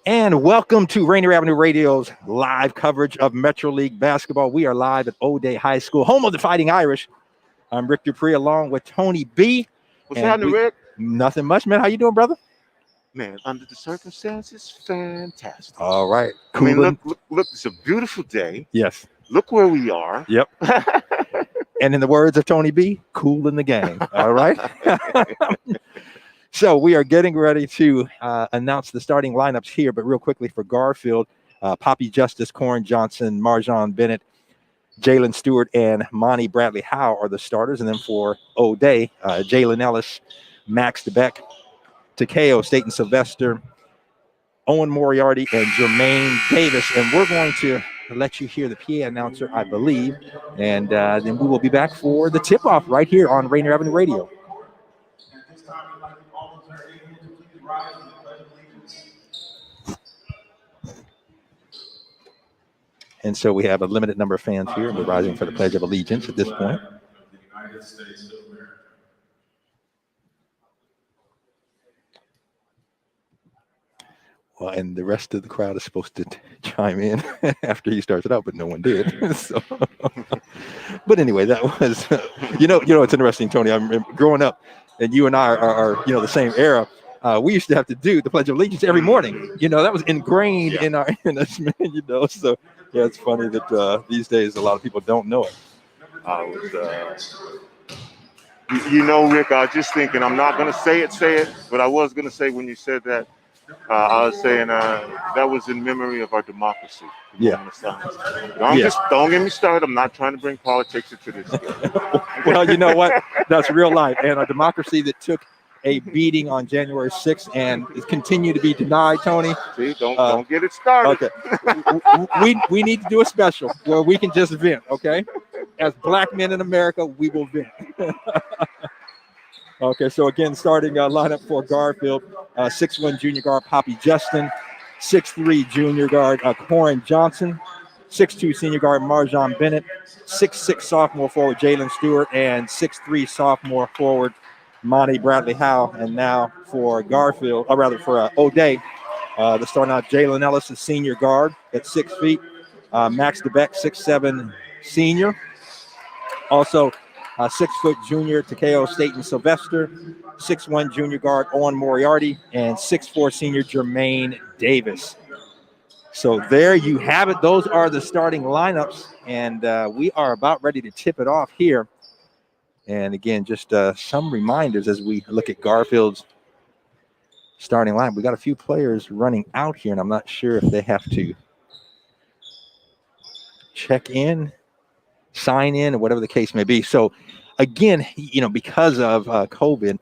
And welcome to Rainier Avenue Radio's live coverage of Metro League basketball. We are live at O'Day High School, home of the Fighting Irish. I'm Rick DuPree along with Tony B. What's happening, Rick? Nothing much, man. How you doing, brother? Man, under the circumstances, fantastic. All right. I mean, look, it's a beautiful day. Yes. Look where we are. Yep. And in the words of Tony B, cool in the game. All right. So we are getting ready to announce the starting lineups here, but real quickly for Garfield, Poppy Justice, Corin Johnson, Marjon Bennett, Jalen Stewart, and Monty Bradley Howe are the starters. And then for O'Day, Jalen Ellis, Max DeBeck, Takeo, Staten Sylvester, Owen Moriarty, and Jermaine Davis. And we're going to let you hear the PA announcer, I believe. And then we will be back for the tip-off right here on Rainier Avenue Radio. And so we have a limited number of fans here. We're rising for the Pledge of Allegiance at this point. Well, and the rest of the crowd is supposed to chime in after he starts it out, but no one did. So, but anyway, that was, you know, it's interesting, Tony. I remember growing up, and you and I are the same era. We used to have to do the Pledge of Allegiance every morning. That was ingrained in us, So yeah, it's funny that these days a lot of people don't know it. Rick, I was just thinking, I'm not going to say it, but I was going to say when you said that, I was saying that was in memory of our democracy. Yeah. Don't get me started. I'm not trying to bring politics into this. Well, you know what? That's real life. And a democracy that took a beating on January 6th and is continued to be denied, Tony. See, don't get it started. Okay. we need to do a special where we can just vent, okay? As black men in America, we will vent. Okay, so again, starting lineup for Garfield, 6'1" junior guard Poppy Justin, 6'3" junior guard Corin Johnson, 6'2" senior guard Marjon Bennett, 6'6" sophomore forward Jalen Stewart, and 6'3" sophomore forward Monty Bradley Howe. And now for Garfield, or rather for O'Day, the starting out Jalen Ellis, a senior guard at 6 feet, Max DeBeck, 6'7" senior. Also, 6-foot junior Takeo Staten Sylvester, 6'1" junior guard Owen Moriarty, and 6'4" senior Jermaine Davis. So there you have it. Those are the starting lineups, and we are about ready to tip it off here. And again, just some reminders as we look at Garfield's starting line. We got a few players running out here, and I'm not sure if they have to check in, sign in, or whatever the case may be. So again, because of COVID,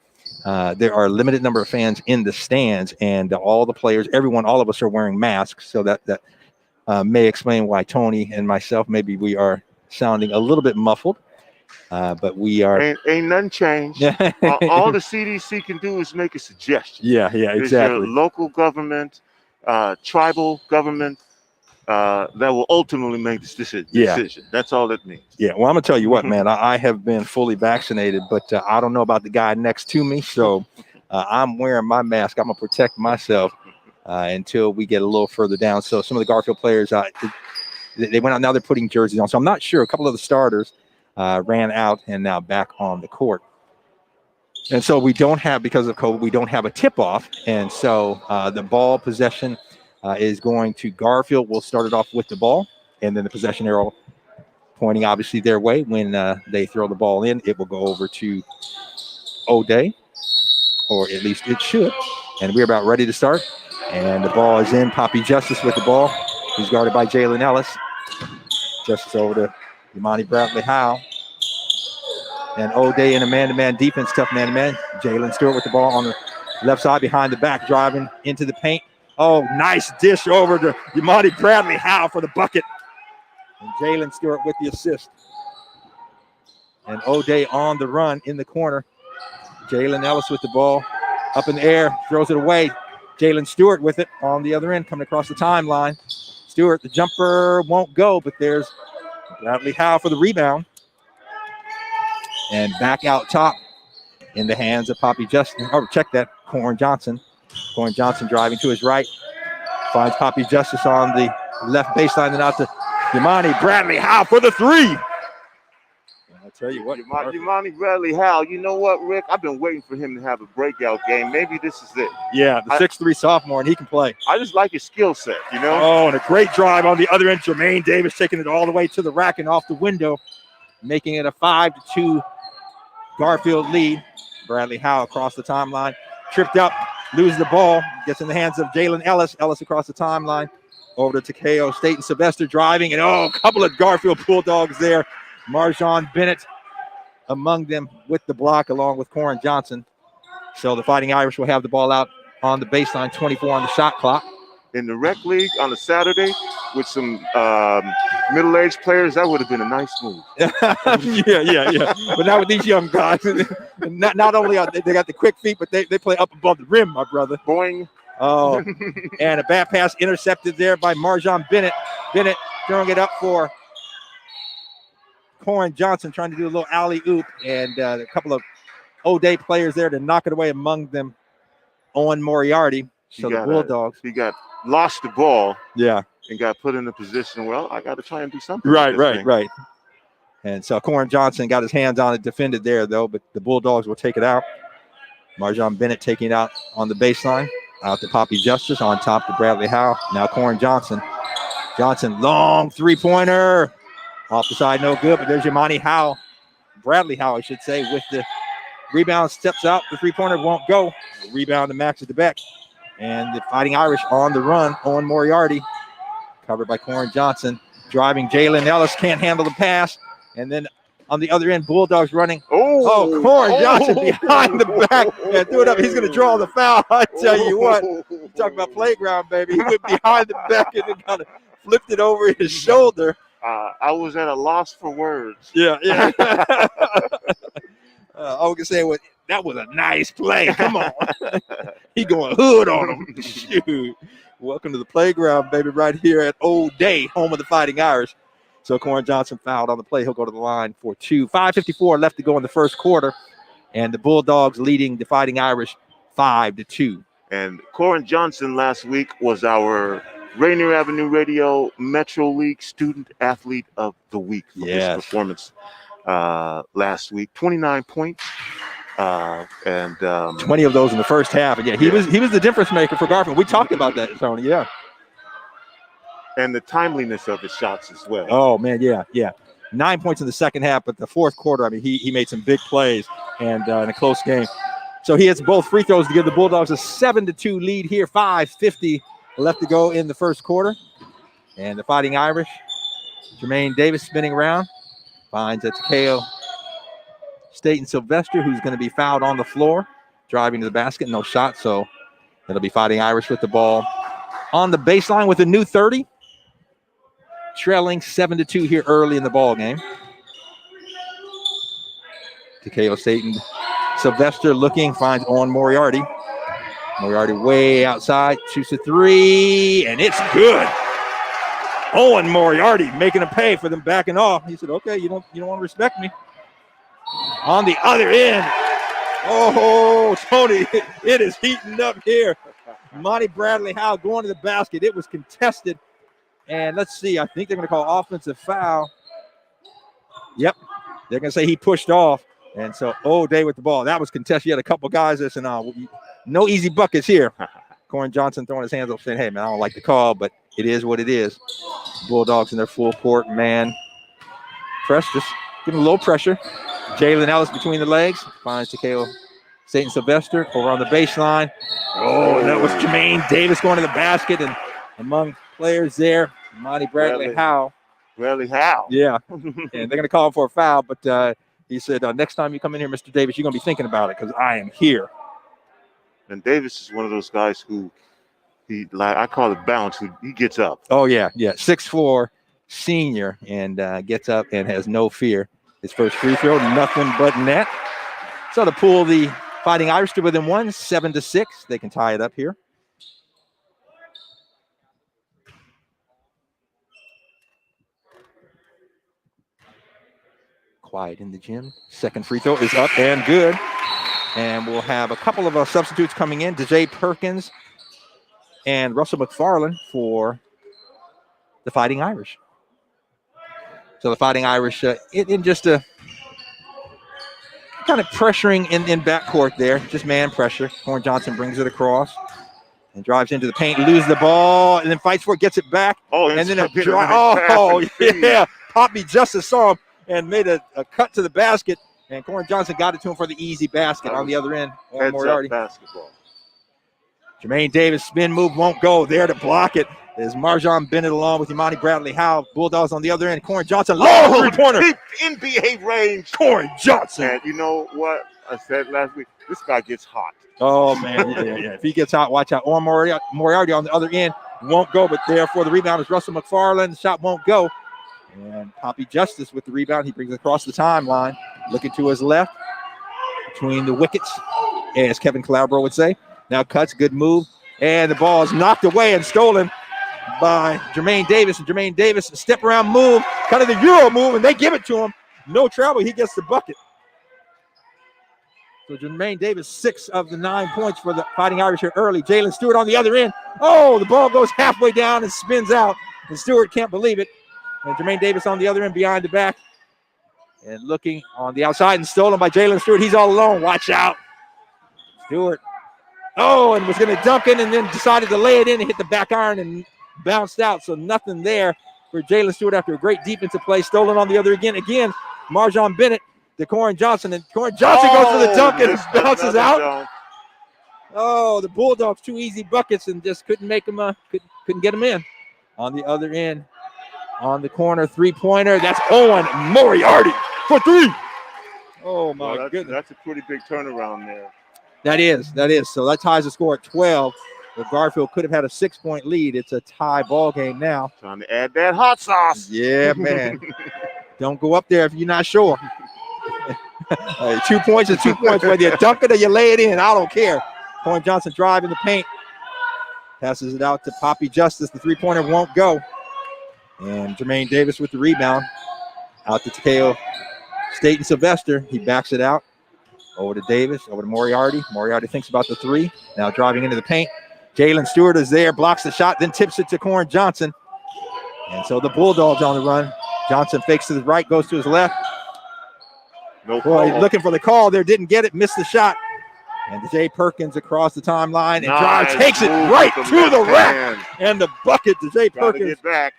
there are a limited number of fans in the stands, and all the players, all of us are wearing masks. So that may explain why Tony and myself, maybe we are sounding a little bit muffled, but we are. Ain't nothing changed. All the CDC can do is make a suggestion. Yeah, exactly. Your local government, tribal government, that will ultimately make this decision. Yeah. That's all it means. Yeah, well, I'm going to tell you what, man, I have been fully vaccinated, but I don't know about the guy next to me, so I'm wearing my mask. I'm going to protect myself until we get a little further down. So some of the Garfield players, they went out, now they're putting jerseys on. So I'm not sure. A couple of the starters ran out and now back on the court. And so we don't have, because of COVID, we don't have a tip-off, and so the ball possession is going to Garfield. We'll start it off with the ball, and then the possession arrow pointing obviously their way. When they throw the ball in, it will go over to O'Day, or at least it should. And we're about ready to start. And the ball is in. Poppy Justice with the ball. He's guarded by Jalen Ellis. Justice over to Monty Bradley Howe. And O'Day in a man-to-man defense, tough man-to-man. Jalen Stewart with the ball on the left side behind the back, driving into the paint. Oh, nice dish over to Monty Bradley Howe for the bucket. And Jalen Stewart with the assist. And O'Day on the run in the corner. Jalen Ellis with the ball up in the air, throws it away. Jalen Stewart with it on the other end, coming across the timeline. Stewart, the jumper won't go, but there's Bradley Howe for the rebound. And back out top in the hands of Poppy Justin. Oh, check that, Corin Johnson. Corin Johnson driving to his right. Finds Poppy Justice on the left baseline and out to Yamani Bradley Howe for the three. I'll tell you what. Yamani Bradley Howe, you know what, Rick? I've been waiting for him to have a breakout game. Maybe this is it. Yeah, the 6'3" sophomore, and he can play. I just like his skill set, you know? Oh, and a great drive on the other end. Jermaine Davis taking it all the way to the rack and off the window, making it a 5-2 Garfield lead. Bradley Howe across the timeline. Tripped up, loses the ball, gets in the hands of Jalen Ellis. Ellis across the timeline. Over to Takeo State and Sylvester driving. And, a couple of Garfield Bulldogs there. Marjon Bennett among them with the block along with Corin Johnson. So the Fighting Irish will have the ball out on the baseline, 24 on the shot clock. In the rec league on a Saturday with some middle-aged players, that would have been a nice move. yeah. But not with these young guys. not only are they got the quick feet, but they play up above the rim, my brother. Boing. Oh, and a bad pass intercepted there by Marjon Bennett. Bennett throwing it up for Corin Johnson, trying to do a little alley-oop, and a couple of O'Day players there to knock it away, among them Owen Moriarty. So the Bulldogs. He got lost the ball. Yeah. And got put in a position, well, I got to try and do something. Right. And so Corin Johnson got his hands on it, defended there, though, but the Bulldogs will take it out. Marjon Bennett taking it out on the baseline. Out to Poppy Justice, on top to Bradley Howe. Now Corin Johnson. Johnson, long three-pointer. Off the side, no good, but there's Yamani Howe. Bradley Howe, I should say, with the rebound, steps out. The three-pointer won't go. The rebound to Max at the back. And the Fighting Irish on the run. Owen Moriarty, covered by Corin Johnson. Driving Jalen Ellis, can't handle the pass. And then on the other end, Bulldogs running. Corin Johnson behind the back. And threw it up. He's going to draw the foul. I tell you what. You talk about playground, baby. He went behind the back and then kind of flipped it over his shoulder. I was at a loss for words. Yeah. I was going to say, that was a nice play. Come on. He going hood on him. Shoot. Welcome to the playground, baby, right here at Old Day, home of the Fighting Irish. So Corin Johnson fouled on the play. He'll go to the line for 2. 5:54 left to go in the first quarter. And the Bulldogs leading the Fighting Irish 5-2. And Corin Johnson last week was our Rainier Avenue Radio Metro League Student Athlete of the Week for his performance last week. 29 points. And 20 of those in the first half. And he was the difference maker for Garfield. We talked about that, Tony. Yeah. And the timeliness of his shots as well. Oh man, yeah. 9 points in the second half, but the fourth quarter, I mean, he made some big plays and in a close game. So he hits both free throws to give the Bulldogs a 7-2 lead here. 5:50 left to go in the first quarter. And the Fighting Irish, Jermaine Davis spinning around, finds a Takeo State and Sylvester, who's going to be fouled on the floor, driving to the basket, no shot. So it'll be Fighting Irish with the ball on the baseline with a new 30. Trailing 7-2 here early in the ball game. Takeo State and Sylvester looking, finds Owen Moriarty. Moriarty way outside, shoots a three, and it's good. Owen Moriarty making a pay for them backing off. He said, okay, you don't want to respect me. On the other end, Tony, it is heating up here. Monty Bradley Howe going to the basket. It was contested. And let's see, I think they're going to call offensive foul. Yep, they're going to say he pushed off. And so O'Day with the ball. That was contested. You had a couple guys that said, no easy buckets here. Corin Johnson throwing his hands up saying, hey, man, I don't like the call, but it is what it is. Bulldogs in their full court, man. Press, just giving a little pressure. Jalen Ellis between the legs. Finds Takeo State and Sylvester over on the baseline. And that was Jermaine Davis going to the basket. And among players there, Monty Bradley Howe. Bradley Howe. Yeah. And they're going to call him for a foul, but he said, next time you come in here, Mr. Davis, you're going to be thinking about it because I am here. And Davis is one of those guys who I call it bounce. He gets up. Oh, yeah. 6'4", senior, and gets up and has no fear. His first free throw, nothing but net. So to pull the Fighting Irish to within 1, 7-6. They can tie it up here. Quiet in the gym. Second free throw is up and good. And we'll have a couple of substitutes coming in. DJ Perkins and Russell McFarland for the Fighting Irish. So the Fighting Irish in just a kind of pressuring in backcourt there, just man pressure. Corn Johnson brings it across and drives into the paint, loses the ball, and then fights for it, gets it back. Oh, and then yeah. Poppy Justice saw him and made a cut to the basket, and Corn Johnson got it to him for the easy basket on the other end. Heads-up basketball. Jermaine Davis spin move won't go there to block it. Is Marjon Bennett along with Imani Bradley Howe. Bulldogs on the other end. Corn Johnson, long three-pointer. NBA range. Corn Johnson. And you know what I said last week? This guy gets hot. Oh, man. Yeah. If he gets hot, watch out. Or Moriarty on the other end won't go, but there for the rebound is Russell McFarland. The shot won't go. And Poppy Justice with the rebound. He brings it across the timeline. Looking to his left between the wickets, as Kevin Calabro would say. Now cuts, good move. And the ball is knocked away and stolen by Jermaine Davis. And Jermaine Davis, a step around move, kind of the Euro move, and they give it to him. No trouble, he gets the bucket. So Jermaine Davis, 6 of the 9 points for the Fighting Irish here early. Jalen Stewart on the other end. Oh, the ball goes halfway down and spins out. And Stewart can't believe it. And Jermaine Davis on the other end behind the back. And looking on the outside and stolen by Jalen Stewart. He's all alone. Watch out. Stewart. Oh, and was going to dunk in and then decided to lay it in and hit the back iron and bounced out. So nothing there for Jalen Stewart after a great defensive play. Stolen on the other again. Again, Marjon Bennett to Corn Johnson. And Corn Johnson goes for the dunk and bounces out. Dunk. Oh, the Bulldogs, 2 easy buckets and just couldn't make them, couldn't get them in. On the other end, on the corner, three-pointer. That's Owen Moriarty for 3. Oh, my goodness. That's a pretty big turnaround there. That is. So that ties the score at 12. But Garfield could have had a 6-point lead. It's a tie ball game now. Trying to add that hot sauce. Yeah, man. Don't go up there if you're not sure. 2 points is 2 points. Whether you dunk it or you lay it in, I don't care. Corn Johnson drive in the paint. Passes it out to Poppy Justice. The three-pointer won't go. And Jermaine Davis with the rebound. Out to Takeo Staten Sylvester. He backs it out. Over to Davis, over to Moriarty. Moriarty thinks about the 3. Now driving into the paint. Jalen Stewart is there, blocks the shot, then tips it to Corn Johnson. And so the Bulldogs on the run. Johnson fakes to the right, goes to his left. No call. Boy, looking for the call there, didn't get it, missed the shot. And Jay Perkins across the timeline and drives, takes it right to the rack. And the bucket to Jay Perkins. Get back.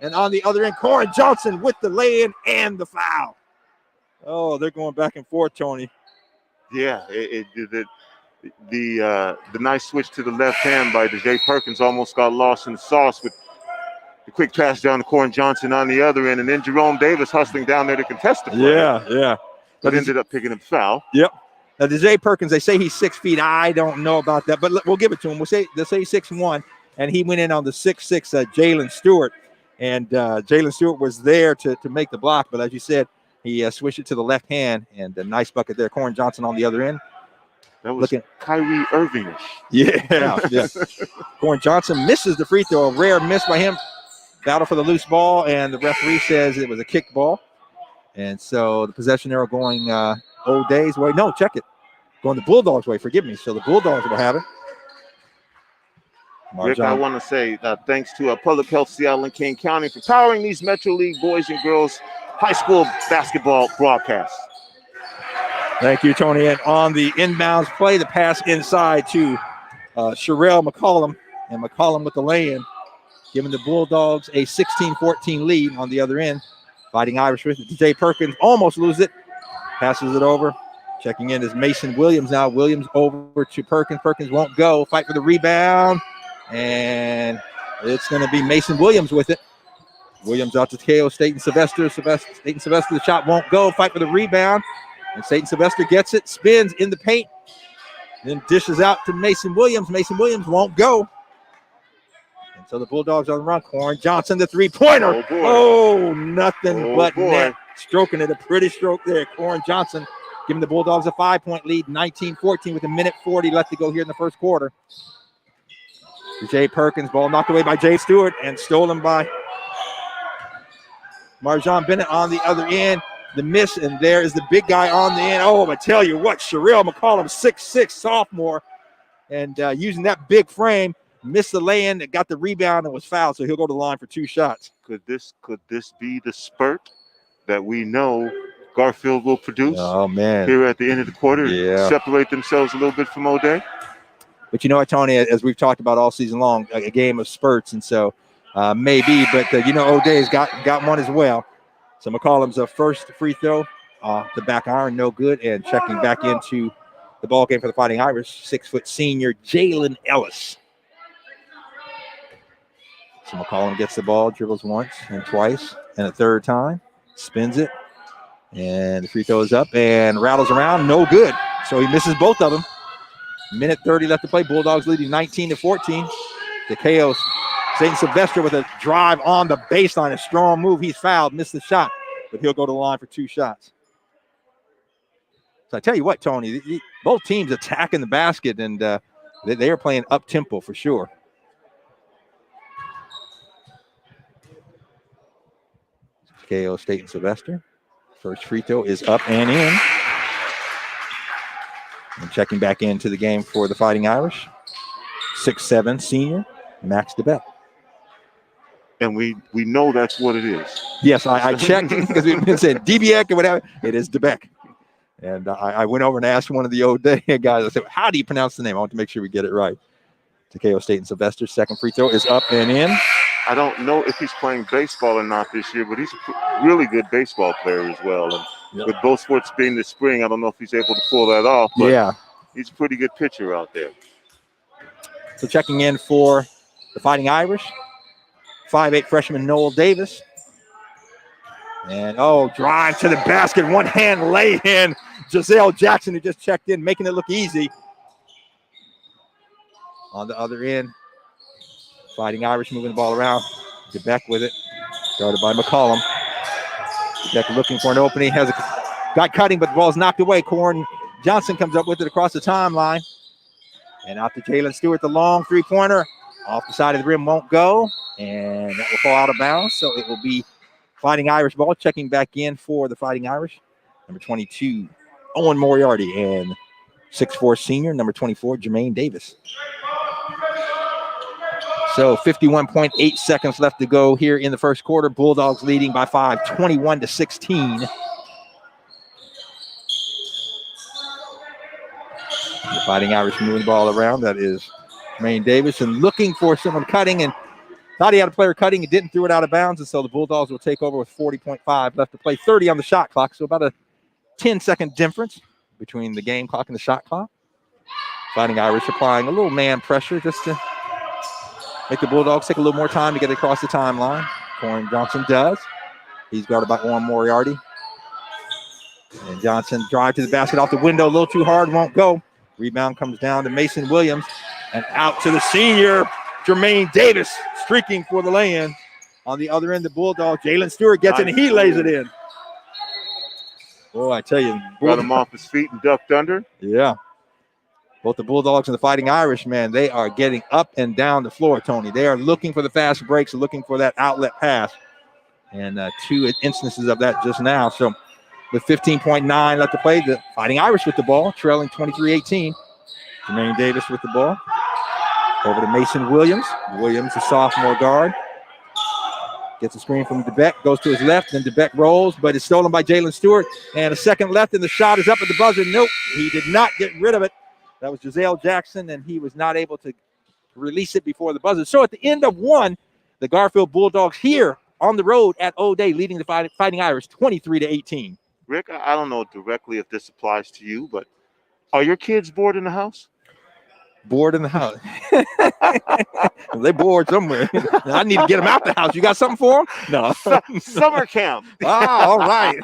And on the other end, Corn Johnson with the lay-in and the foul. Oh, they're going back and forth, Tony. Yeah, the nice switch to the left hand by Jay Perkins almost got lost in the sauce with the quick pass down to Corn Johnson on the other end, and then Jerome Davis hustling down there to contest the play. Yeah. But ended up picking up the foul. Yep. Now, the Jay Perkins, they say he's 6 feet. I don't know about that, but we'll give it to him. They'll say 6'1", and he went in on the 6'6" Jalen Stewart, and Jalen Stewart was there to make the block, but as you said, he switched it to the left hand, and a nice bucket there. Corn Johnson on the other end. That was Kyrie Irving-ish. Yeah. Corn Johnson misses the free throw. A rare miss by him. Battle for the loose ball, and the referee says it was a kick ball. And so the possession arrow going O'Day's way. No, check it. Going the Bulldogs' way. Forgive me. So the Bulldogs will have it. Rick, I want to say thanks to Public Health Seattle and King County for powering these Metro League boys and girls high school basketball broadcasts. Thank you, Tony. And on the inbounds play, the pass inside to Sherelle McCollum. And McCollum with the lay-in, giving the Bulldogs a 16-14 lead on the other end. Fighting Irish with it. Jay Perkins almost loses it. Passes it over. Checking in is Mason Williams now. Williams over to Perkins. Perkins won't go. Fight for the rebound. And it's going to be Mason Williams with it. Williams out to KO Staten Sylvester. Staten Sylvester, the shot won't go. Fight for the rebound. And Staten Sylvester gets it. Spins in the paint. Then dishes out to Mason Williams. Mason Williams won't go. And so the Bulldogs on the run. Corn Johnson, the three-pointer. Nothing but net. Stroking it. A pretty stroke there. Corn Johnson giving the Bulldogs a 5-point lead. 19-14 with 1:40 left to go here in the first quarter. Jay Perkins, ball knocked away by Jay Stewart and stolen by Marjon Bennett on the other end. The miss, and there is the big guy on the end. Oh, I tell you what, Sherelle McCollum, 6'6", sophomore, and using that big frame. missed the lay-in, got the rebound, and was fouled, so he'll go to the line for 2 shots. Could this be the spurt that we know Garfield will produce here at the end of the quarter? Yeah. Separate themselves a little bit from O'Day? But you know what, Tony, as we've talked about all season long, a game of spurts, and so maybe, but O'Day's got one as well. So McCollum's first free throw, the back iron, no good, and checking back into the ball game for the Fighting Irish, 6-foot senior Jalen Ellis. So McCollum gets the ball, dribbles once and twice, and a third time, spins it, and the free throw is up and rattles around, no good. So he misses both of them. Minute 30 left to play. Bulldogs leading 19-14. DeKaos, St. Sylvester with a drive on the baseline, a strong move. He's fouled, missed the shot, but he'll go to the line for 2 shots. So I tell you what, Tony, both teams attacking the basket, and they are playing up-tempo for sure. DeKaos, State Sylvester. First free throw is up and in. And checking back into the game for the Fighting Irish, 6'7" senior, Max DeBeck. And we know that's what it is. Yes, I checked because we've been saying DBEC or whatever. It is DeBeck. And I went over and asked one of the O'Day guys, I said, how do you pronounce the name? I want to make sure we get it right. DeKaos State and Sylvester, second free throw is up and in. I don't know if he's playing baseball or not this year, but he's a really good baseball player as well. And with both sports being this spring, I don't know if he's able to pull that off, but he's a pretty good pitcher out there. So checking in for the Fighting Irish, 5'8" freshman Noel Davis. And, drive to the basket, one-hand lay-in. Giselle Jackson, who just checked in, making it look easy. On the other end, Fighting Irish moving the ball around. DeBeck with it, guarded by McCollum. DeBeck looking for an opening, got cutting, but the ball's knocked away. Corn Johnson comes up with it across the timeline. And out to Jalen Stewart, the long three-pointer. Off the side of the rim, won't go. And that will fall out of bounds. So it will be Fighting Irish ball. Checking back in for the Fighting Irish. Number 22, Owen Moriarty. And 6'4" senior, number 24, Jermaine Davis. So 51.8 seconds left to go here in the first quarter. Bulldogs leading by 5, 21-16. The Fighting Irish moving the ball around. That is Jermaine Davis, and looking for someone cutting, and thought he had a player cutting. He didn't, threw it out of bounds, and so the Bulldogs will take over with 40.5 left to play. 30 on the shot clock, so about a 10-second difference between the game clock and the shot clock. Fighting Irish applying a little man pressure just to make the Bulldogs take a little more time to get across the timeline. Corn Johnson does. He's guarded by Owen Moriarty. And Johnson drive to the basket off the window, a little too hard, won't go. Rebound comes down to Mason Williams, and out to the senior, Jermaine Davis, streaking for the lay-in. On the other end, the Bulldogs, Jalen Stewart gets it, and he lays it in. Oh, I tell you. Got him off his feet and ducked under. Yeah. Both the Bulldogs and the Fighting Irish, man, they are getting up and down the floor, Tony. They are looking for the fast breaks, looking for that outlet pass. And 2 instances of that just now. So with 15.9 left to play, the Fighting Irish with the ball, trailing 23-18. Jermaine Davis with the ball. Over to Mason Williams. Williams, a sophomore guard. Gets a screen from DeBeck, goes to his left, then DeBeck rolls, but it's stolen by Jalen Stewart. And a second left, and the shot is up at the buzzer. Nope, he did not get rid of it. That was Giselle Jackson, and he was not able to release it before the buzzer. So at the end of one, the Garfield Bulldogs here on the road at O'Day, leading the Fighting Irish 23-18. Rick, I don't know directly if this applies to you, but are your kids bored in the house? Bored in the house. They bored somewhere. I need to get them out the house. You got something for them? No. Summer camp. Oh, all right.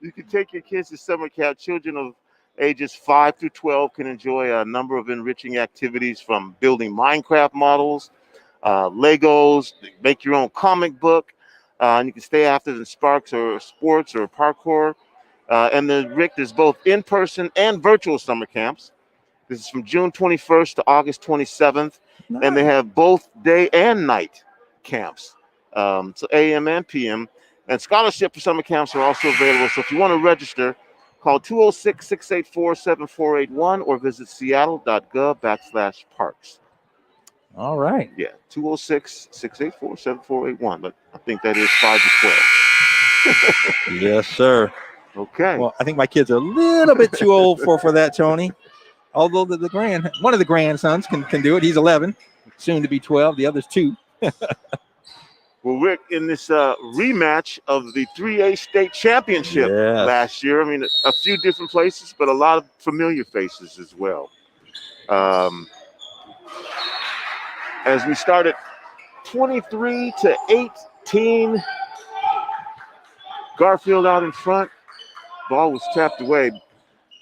You can take your kids to summer camp. Children of ages 5 through 12 can enjoy a number of enriching activities, from building Minecraft models, Legos, make your own comic book. And you can stay after in sparks or sports or parkour. And Rick, there's both in-person and virtual summer camps. This is from June 21st to August 27th. Nice. And they have both day and night camps, so AM and PM. And scholarship for summer camps are also available. So if you want to register, call 206-684-7481 or visit seattle.gov/parks. All right. Yeah, 206-684-7481. But I think that is 5 to 12. Yes, sir. Okay. Well, I think my kids are a little bit too old for that, Tony. Although one of the grandsons can do it. He's 11, soon to be 12. The other's 2. Well, Rick, in this rematch of the 3A state championship last year, I mean, a few different places, but a lot of familiar faces as well. As we started 23-18, Garfield out in front. Ball was tapped away.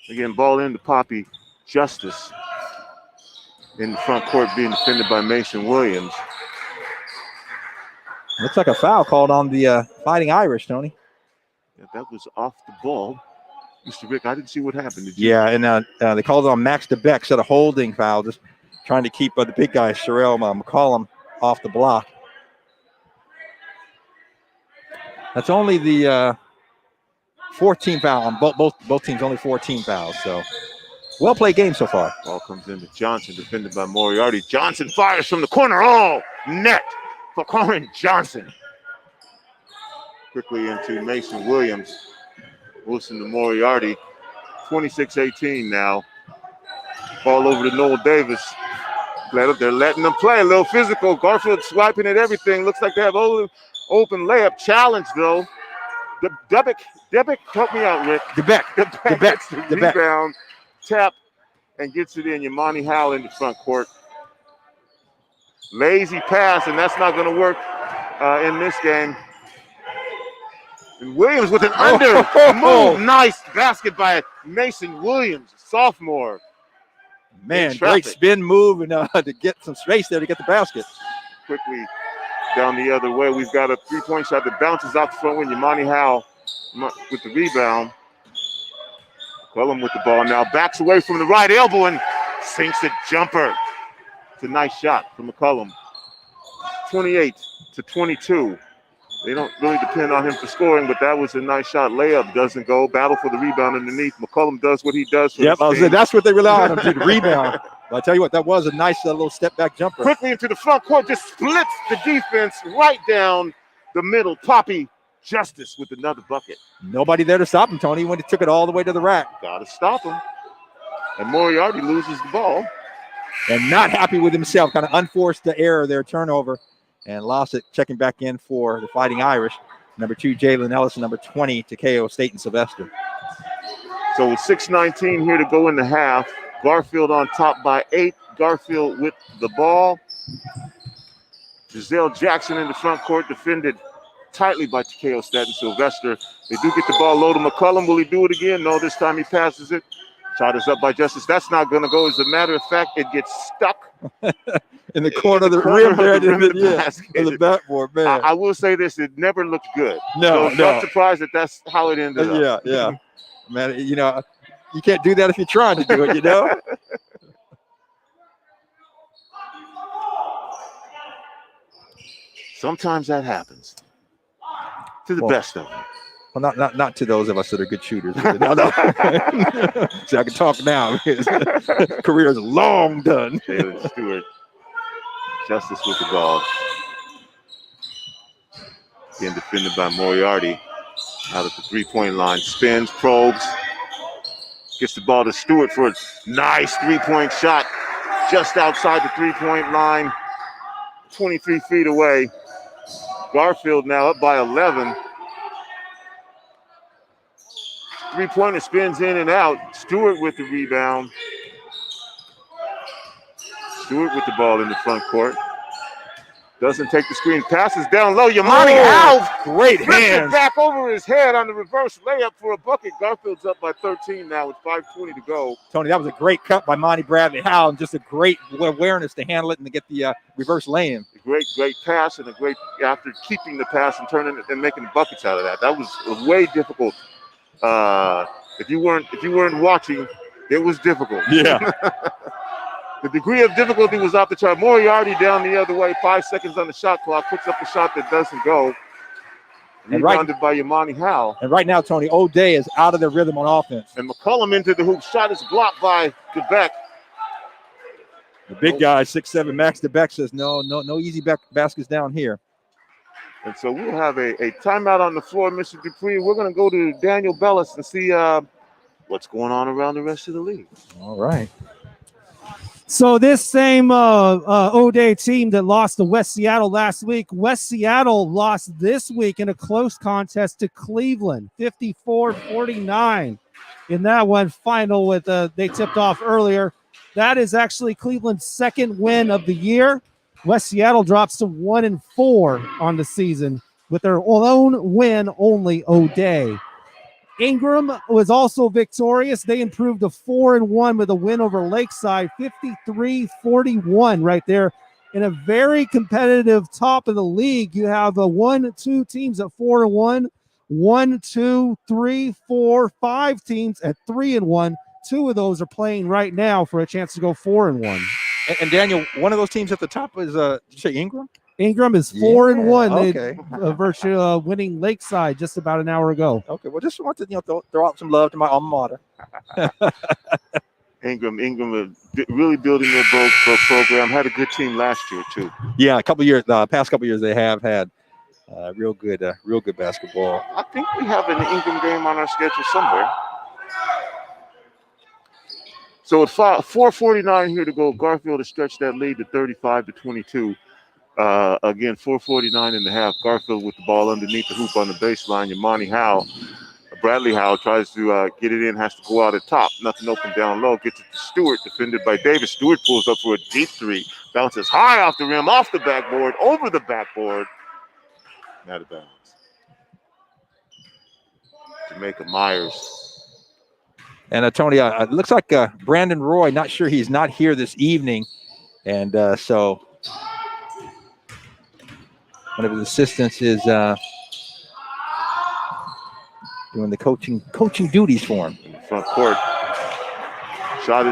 Again, ball into Poppy Justice in the front court, being defended by Mason Williams. Looks like a foul called on the Fighting Irish, Tony. Yeah, that was off the ball. Mr. Rick, I didn't see what happened. Did you? Yeah, and they called it on Max DeBeck, set a holding foul, just trying to keep the big guy, Sherelle McCollum, off the block. That's only the 14 foul on both teams, only 14 fouls. So, well-played game so far. Ball comes into Johnson, defended by Moriarty. Johnson fires from the corner. Oh, net for Corin Johnson. Quickly into Mason Williams. Wilson to Moriarty. 26-18 now. Ball over to Noel Davis. They're letting them play. A little physical. Garfield swiping at everything. Looks like they have open layup. Challenge, though. Debick, help me out, Rick. DeBeck. Gets the rebound, tap, and gets it in. Yamani Howell in the front court. Lazy pass, and that's not going to work in this game. And Williams with an under move. Nice basket by Mason Williams, sophomore. Man, great spin move and to get some space there to get the basket. Quickly down the other way. We've got a three-point shot that bounces out the front wing. Yamani Howell with the rebound. McCollum with the ball now. Backs away from the right elbow and sinks a jumper. It's a nice shot from McCollum. 28-22. They don't really depend on him for scoring, but that was a nice shot. Layup doesn't go. Battle for the rebound underneath. McCollum does what he does for his team. That's what they rely on him to, the rebound. But I tell you what, that was a nice little step-back jumper. Quickly into the front court, just splits the defense right down the middle. Poppy Justice with another bucket. Nobody there to stop him, Tony, when he took it all the way to the rack. Got to stop him. And Moriarty loses the ball. And not happy with himself, kind of unforced the error there, turnover. And lost it, checking back in for the Fighting Irish. Number 2, Jalen Ellison. Number 20, Takeo State and Sylvester. So with 6:19 here to go in the half. Garfield on top by 8. Garfield with the ball. Giselle Jackson in the front court, defended tightly by Takeo State and Sylvester. They do get the ball low to McCollum. Will he do it again? No, this time he passes it. Shot is up by Justice. That's not going to go. As a matter of fact, it gets stuck. In the corner of the rim there, the backboard, man. I will say this, it never looked good. No. I'm not surprised that's how it ended up. Yeah. Man, you can't do that if you're trying to do it, Sometimes that happens. To the best of them. Well, not to those of us that are good shooters. No. So I can talk now because career is long done. Taylor Stewart. Justice with the ball. Again defended by Moriarty. Out at the three-point line. Spins, probes. Gets the ball to Stewart for a nice three-point shot. Just outside the three-point line. 23 feet away. Garfield now up by 11. Three-pointer spins in and out. Stewart with the rebound. Stewart with the ball in the front court. Doesn't take the screen. Passes down low. Yamani Howell. Great hands. Back over his head on the reverse layup for a bucket. Garfield's up by 13 now with 5:20 to go. Tony, that was a great cut by Monty Bradley Howell and just a great awareness to handle it and to get the reverse lay-in. Great pass and a great after keeping the pass and turning it and making buckets out of that. That was way difficult. If you weren't watching, it was difficult. Yeah. The degree of difficulty was off the chart. Moriarty down the other way. 5 seconds on the shot clock. Puts up a shot that doesn't go. Rebounded by Yamani Howell. And right now, Tony, O'Day is out of their rhythm on offense. And McCollum into the hoop. Shot is blocked by DeBeck. The big guy, 6'7", Max DeBeck says, no easy baskets down here. And so we'll have a timeout on the floor, Mr. DuPree. We're going to go to Daniel Bellis and see what's going on around the rest of the league. All right. So this same O'Day team that lost to West Seattle last week, West Seattle lost this week in a close contest to Cleveland, 54-49 in that one final with they tipped off earlier. That is actually Cleveland's second win of the year. West Seattle drops to 1-4 on the season with their own win only O'Day. Ingram was also victorious. They improved to 4-1 with a win over Lakeside, 53-41 right there. In a very competitive top of the league, you have 1-2 teams at 4-1, 1, 2, 3, 4, 5 teams at 3-1. 2 of those are playing right now for a chance to go 4-1. And Daniel, one of those teams at the top is did you say Ingram? Ingram is 4-1. Okay. They virtually winning Lakeside just about an hour ago. Okay. Well, just want to throw out some love to my alma mater. Ingram really building their program. Had a good team last year too. Yeah, past couple years they have had real good basketball. I think we have an Ingram game on our schedule somewhere. So at 4:49 here to go, Garfield has stretched that lead to 35-22. Again, 4:49 in the half. Garfield with the ball underneath the hoop on the baseline. Bradley Howe tries to get it in, has to go out at top. Nothing open down low. Gets it to Stewart, defended by Davis. Stewart pulls up for a deep three. Bounces high off the rim, off the backboard, over the backboard. Out of bounds. Jamaica Myers. And Tony, it looks like Brandon Roy, not sure he's not here this evening. And so one of his assistants is doing the coaching duties for him. In the front court. Shot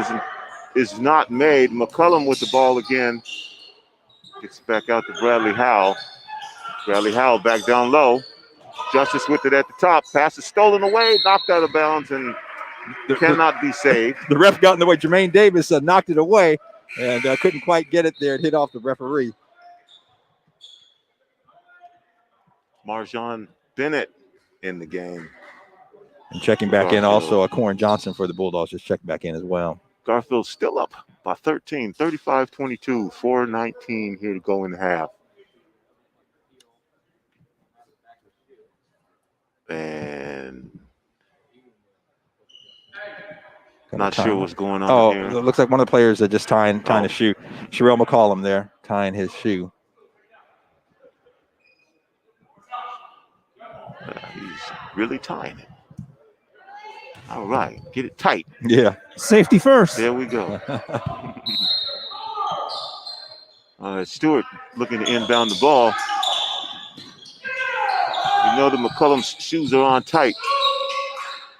is not made. McCullum with the ball again. Gets back out to Bradley Howe. Bradley Howe back down low. Justice with it at the top. Pass is stolen away, knocked out of bounds, and cannot be saved. The ref got in the way. Jermaine Davis knocked it away and couldn't quite get it there. It hit off the referee. Marjon Bennett in the game. And checking back in also Corin Johnson for the Bulldogs, just checked back in as well. Garfield still up by 13, 35-22, 4:19 here to go in the half. And not sure what's going on here. It looks like one of the players that just tying a shoe. Sherelle McCollum there tying his shoe. He's really tying it. All right, get it tight. Yeah. Safety first. There we go. All right, Stewart looking to inbound the ball. You know the McCullum's shoes are on tight.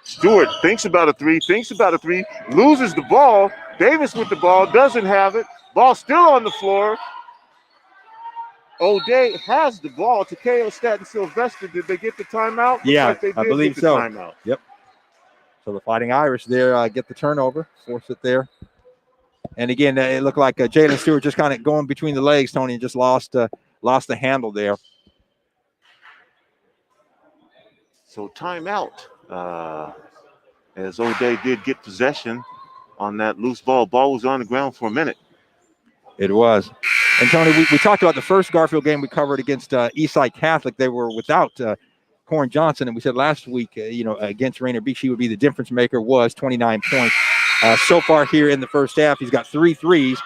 Stewart thinks about a three, loses the ball. Davis with the ball, doesn't have it. Ball still on the floor. O'Day has the ball. Takeo Staten Sylvester. Did they get the timeout? Yeah, like they did I believe so. Timeout. Yep. So the Fighting Irish there get the turnover, force it there. And again, it looked like Jalen Stewart just kind of going between the legs, Tony, and just lost the handle there. So timeout. As O'Day did get possession on that loose ball. Ball was on the ground for a minute. It was. And Tony, we talked about the first Garfield game we covered against Eastside Catholic. They were without Corin Johnson, and we said last week, against Rainier Beach, he would be the difference maker. Was 29 points so far here in the first half. He's got 3 threes,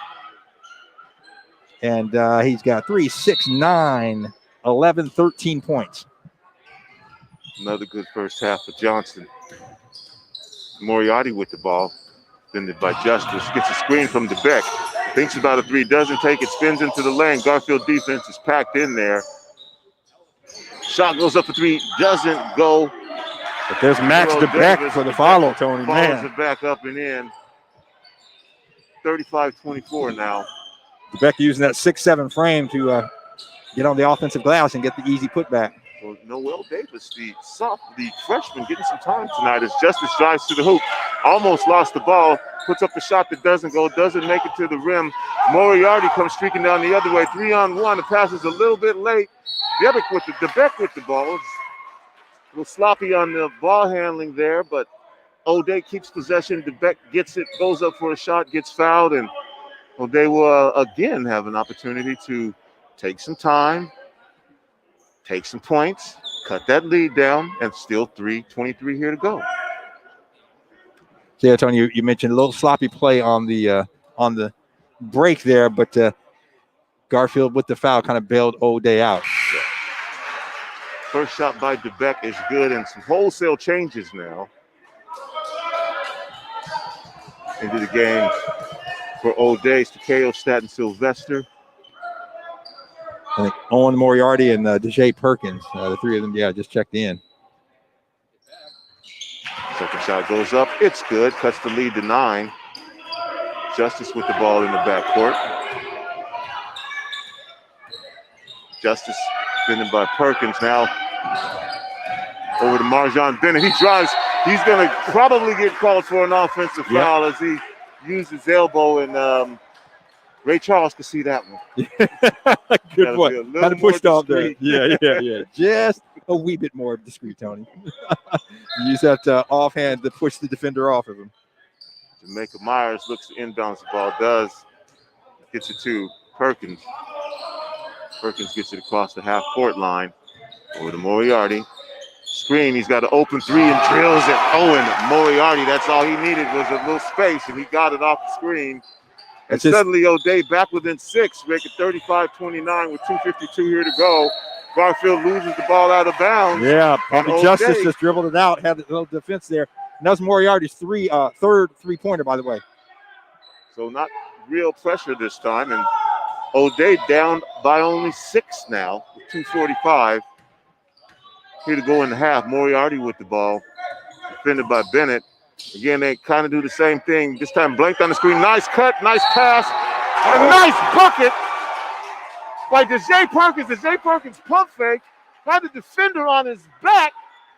and he's got 3, 6, 9, 11, 13 points. Another good first half for Johnson. Moriarty with the ball, defended by Justice. Gets a screen from DeBeck. Thinks about a three, doesn't take it, spins into the lane. Garfield defense is packed in there. Shot goes up for three, doesn't go. But there's Max DeBeck for the follow, Tony. Follows it back up and in. 35-24 now. DeBeck using that 6'7" frame to get on the offensive glass and get the easy putback. Well, Noel Davis, the freshman, getting some time tonight as Justice drives to the hoop. almost lost the ball, puts up the shot that doesn't go, doesn't make it to the rim. Moriarty comes streaking down the other way, 3-on-1. The pass is a little bit late. DeBeck with the ball. A little sloppy on the ball handling there, but O'Day keeps possession. DeBeck gets it, goes up for a shot, gets fouled, and O'Day will again have an opportunity to take some time, take some points, cut that lead down, and still 3:23 here to go. Yeah, Tony, you mentioned a little sloppy play on the break there, but Garfield with the foul kind of bailed O'Day out. First shot by DeBeck is good, and some wholesale changes now into the game for O'Day. Takeo, Staten, Sylvester. I think Owen Moriarty and DeJay Perkins, the three of them, just checked in. Second shot goes up. It's good. Cuts the lead to 9. Justice with the ball in the backcourt. Justice defended by Perkins. Now over to Marjon Bennett. He drives. He's going to probably get called for an offensive foul as he used his elbow, and Ray Charles could see that one. Good one. Kind of pushed off there. Yeah. Just a wee bit more discreet, Tony. You use that offhand to push the defender off of him. Jamaica Myers looks to inbounds the ball. Gets it to Perkins. Perkins gets it across the half-court line. Over to Moriarty. Screen. He's got an open three and drills it. Owen Moriarty. That's all he needed was a little space, and he got it off the screen. And suddenly O'Day back within 6, making 35-29 with 2:52 here to go. Garfield loses the ball out of bounds. Yeah, Justice just dribbled it out, had a little defense there. And that was Moriarty's third three-pointer, by the way. So not real pressure this time. And O'Day down by only 6 now with 2:45 here to go in the half. Moriarty with the ball, defended by Bennett. Again, they kind of do the same thing. This time blanked on the screen. Nice cut, nice pass, a nice bucket by DeJay Perkins. DeJay Perkins pump fake, had the defender on his back,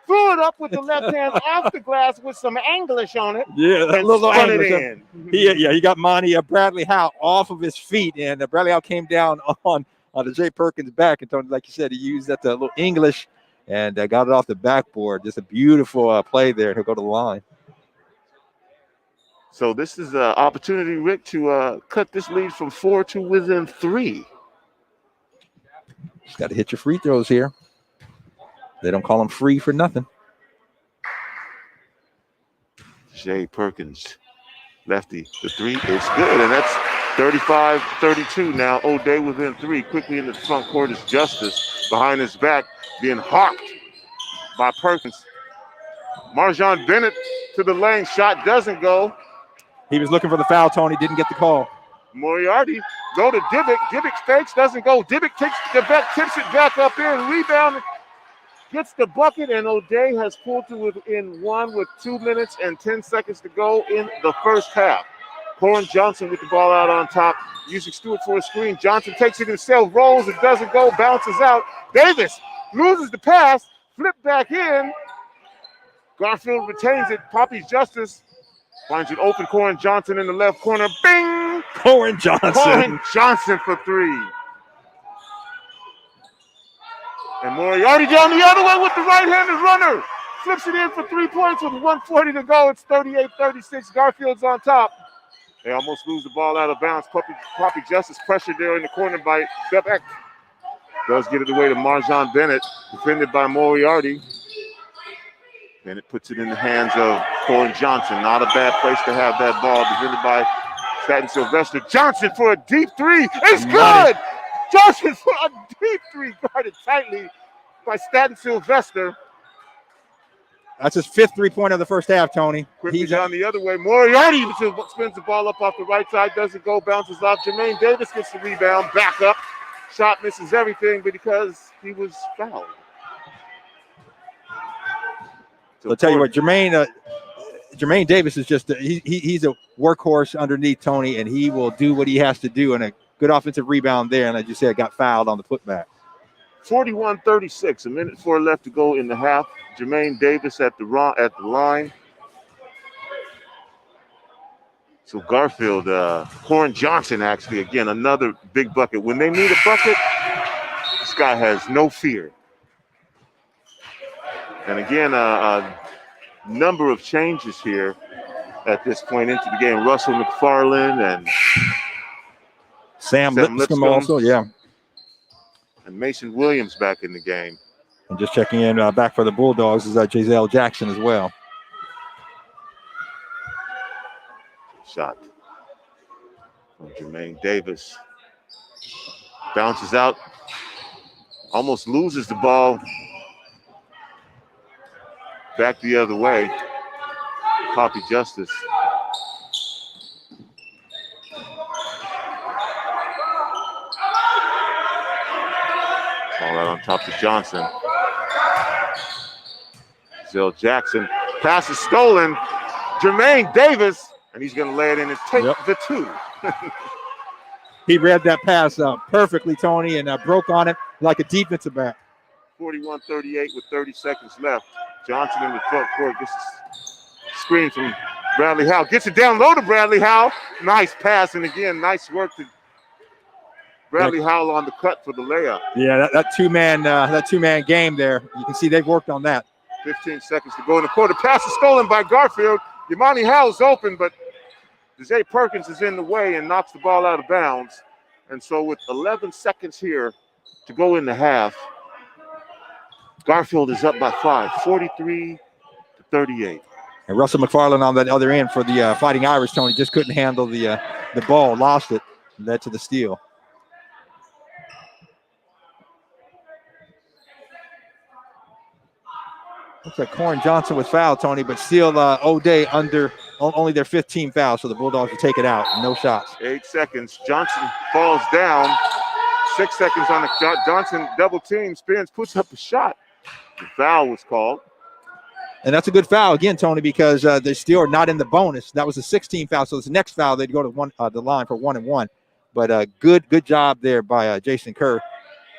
threw it up with the left hand off the glass with some English on it. Yeah, that and little spun English. It in. He got Monty Bradley Howe off of his feet, and Bradley Howe came down on DeJay Perkins' back. And Tony, like you said, he used that little English and got it off the backboard. Just a beautiful play there. He'll go to the line. So this is an opportunity, Rick, to cut this lead from 4 to within 3. Just got to hit your free throws here. They don't call them free for nothing. Jay Perkins, lefty, the 3 is good, and that's 35-32 now. O'Day within 3. Quickly in the front court is Justice. Behind his back, being hawked by Perkins. Marjon Bennett to the lane. Shot doesn't go. He was looking for the foul, Tony. Didn't get the call. Moriarty go to Dybbuk. Dybbuk fakes, doesn't go. Dybbuk tips it back up in. Rebound, gets the bucket, and O'Day has pulled to within 1 with 2 minutes and 10 seconds to go in the first half. Corin Johnson with the ball out on top, using Stewart for a screen. Johnson takes it himself, rolls, it doesn't go, bounces out. Davis loses the pass, flip back in. Garfield retains it. Poppy's Justice finds it open. Corin Johnson in the left corner. Bing! Corin Johnson for 3. And Moriarty down the other way with the right-handed runner. Flips it in for 3 points with 1:40 to go. It's 38-36. Garfield's on top. They almost lose the ball out of bounds. Poppy Justice pressured there in the corner by DeBeck. Does get it away to Marjon Bennett, defended by Moriarty. Bennett puts it in the hands of Corin Johnson. Not a bad place to have that ball, defended by Staten Sylvester. Johnson for a deep 3. It's good! Johnson for a deep 3, guarded tightly by Staten Sylvester. That's his 5th 3-pointer of the first half, Tony. Quickly down the other way. Moriarty spins the ball up off the right side, doesn't go, bounces off. Jermaine Davis gets the rebound, back up. Shot misses everything, but because he was fouled. So I'll tell you what, Jermaine Davis is just he's a workhorse underneath Tony, and he will do what he has to do. And a good offensive rebound there, and as you said, got fouled on the putback. 41-36, 1:04 left to go in the half. Jermaine Davis at the line. So Garfield, Horn Johnson, actually, again, another big bucket. When they need a bucket, this guy has no fear. And again, a number of changes here at this point into the game. Russell McFarland and Sam Lipscomb also, yeah. And Mason Williams back in the game. And just checking in back for the Bulldogs is Giselle Jackson as well. Shot from Jermaine Davis. Bounces out. Almost loses the ball. Back the other way. Poppy Justice. All right on top to Johnson. Giselle Jackson. Pass is stolen. Jermaine Davis. And he's going to lay it in and take the two. He read that pass perfectly, Tony, and broke on it like a defensive back. 41-38 with 30 seconds left. Johnson in the front court gets a screen from Bradley Howell. Gets it down low to Bradley Howell. Nice pass, and again, nice work to Bradley Howell on the cut for the layup. Yeah, that two-man game there. You can see they've worked on that. 15 seconds to go in the quarter. Pass is stolen by Garfield. Yamani Howell's open, but Jose Perkins is in the way and knocks the ball out of bounds. And so with 11 seconds here to go in the half, Garfield is up by 5, 43-38. And Russell McFarland on that other end for the Fighting Irish, Tony, just couldn't handle the ball, lost it, led to the steal. Looks like Corrin Johnson was fouled, Tony, but still O'Day under only their 15 fouls, so the Bulldogs will take it out. No shots. 8 seconds. Johnson falls down. 6 seconds on the Johnson double team. Spins, puts up a shot. The foul was called. And that's a good foul again, Tony, because they still are not in the bonus. That was a 16 foul, so this next foul they'd go to the line for 1-and-1. But good job there by Jason Kerr.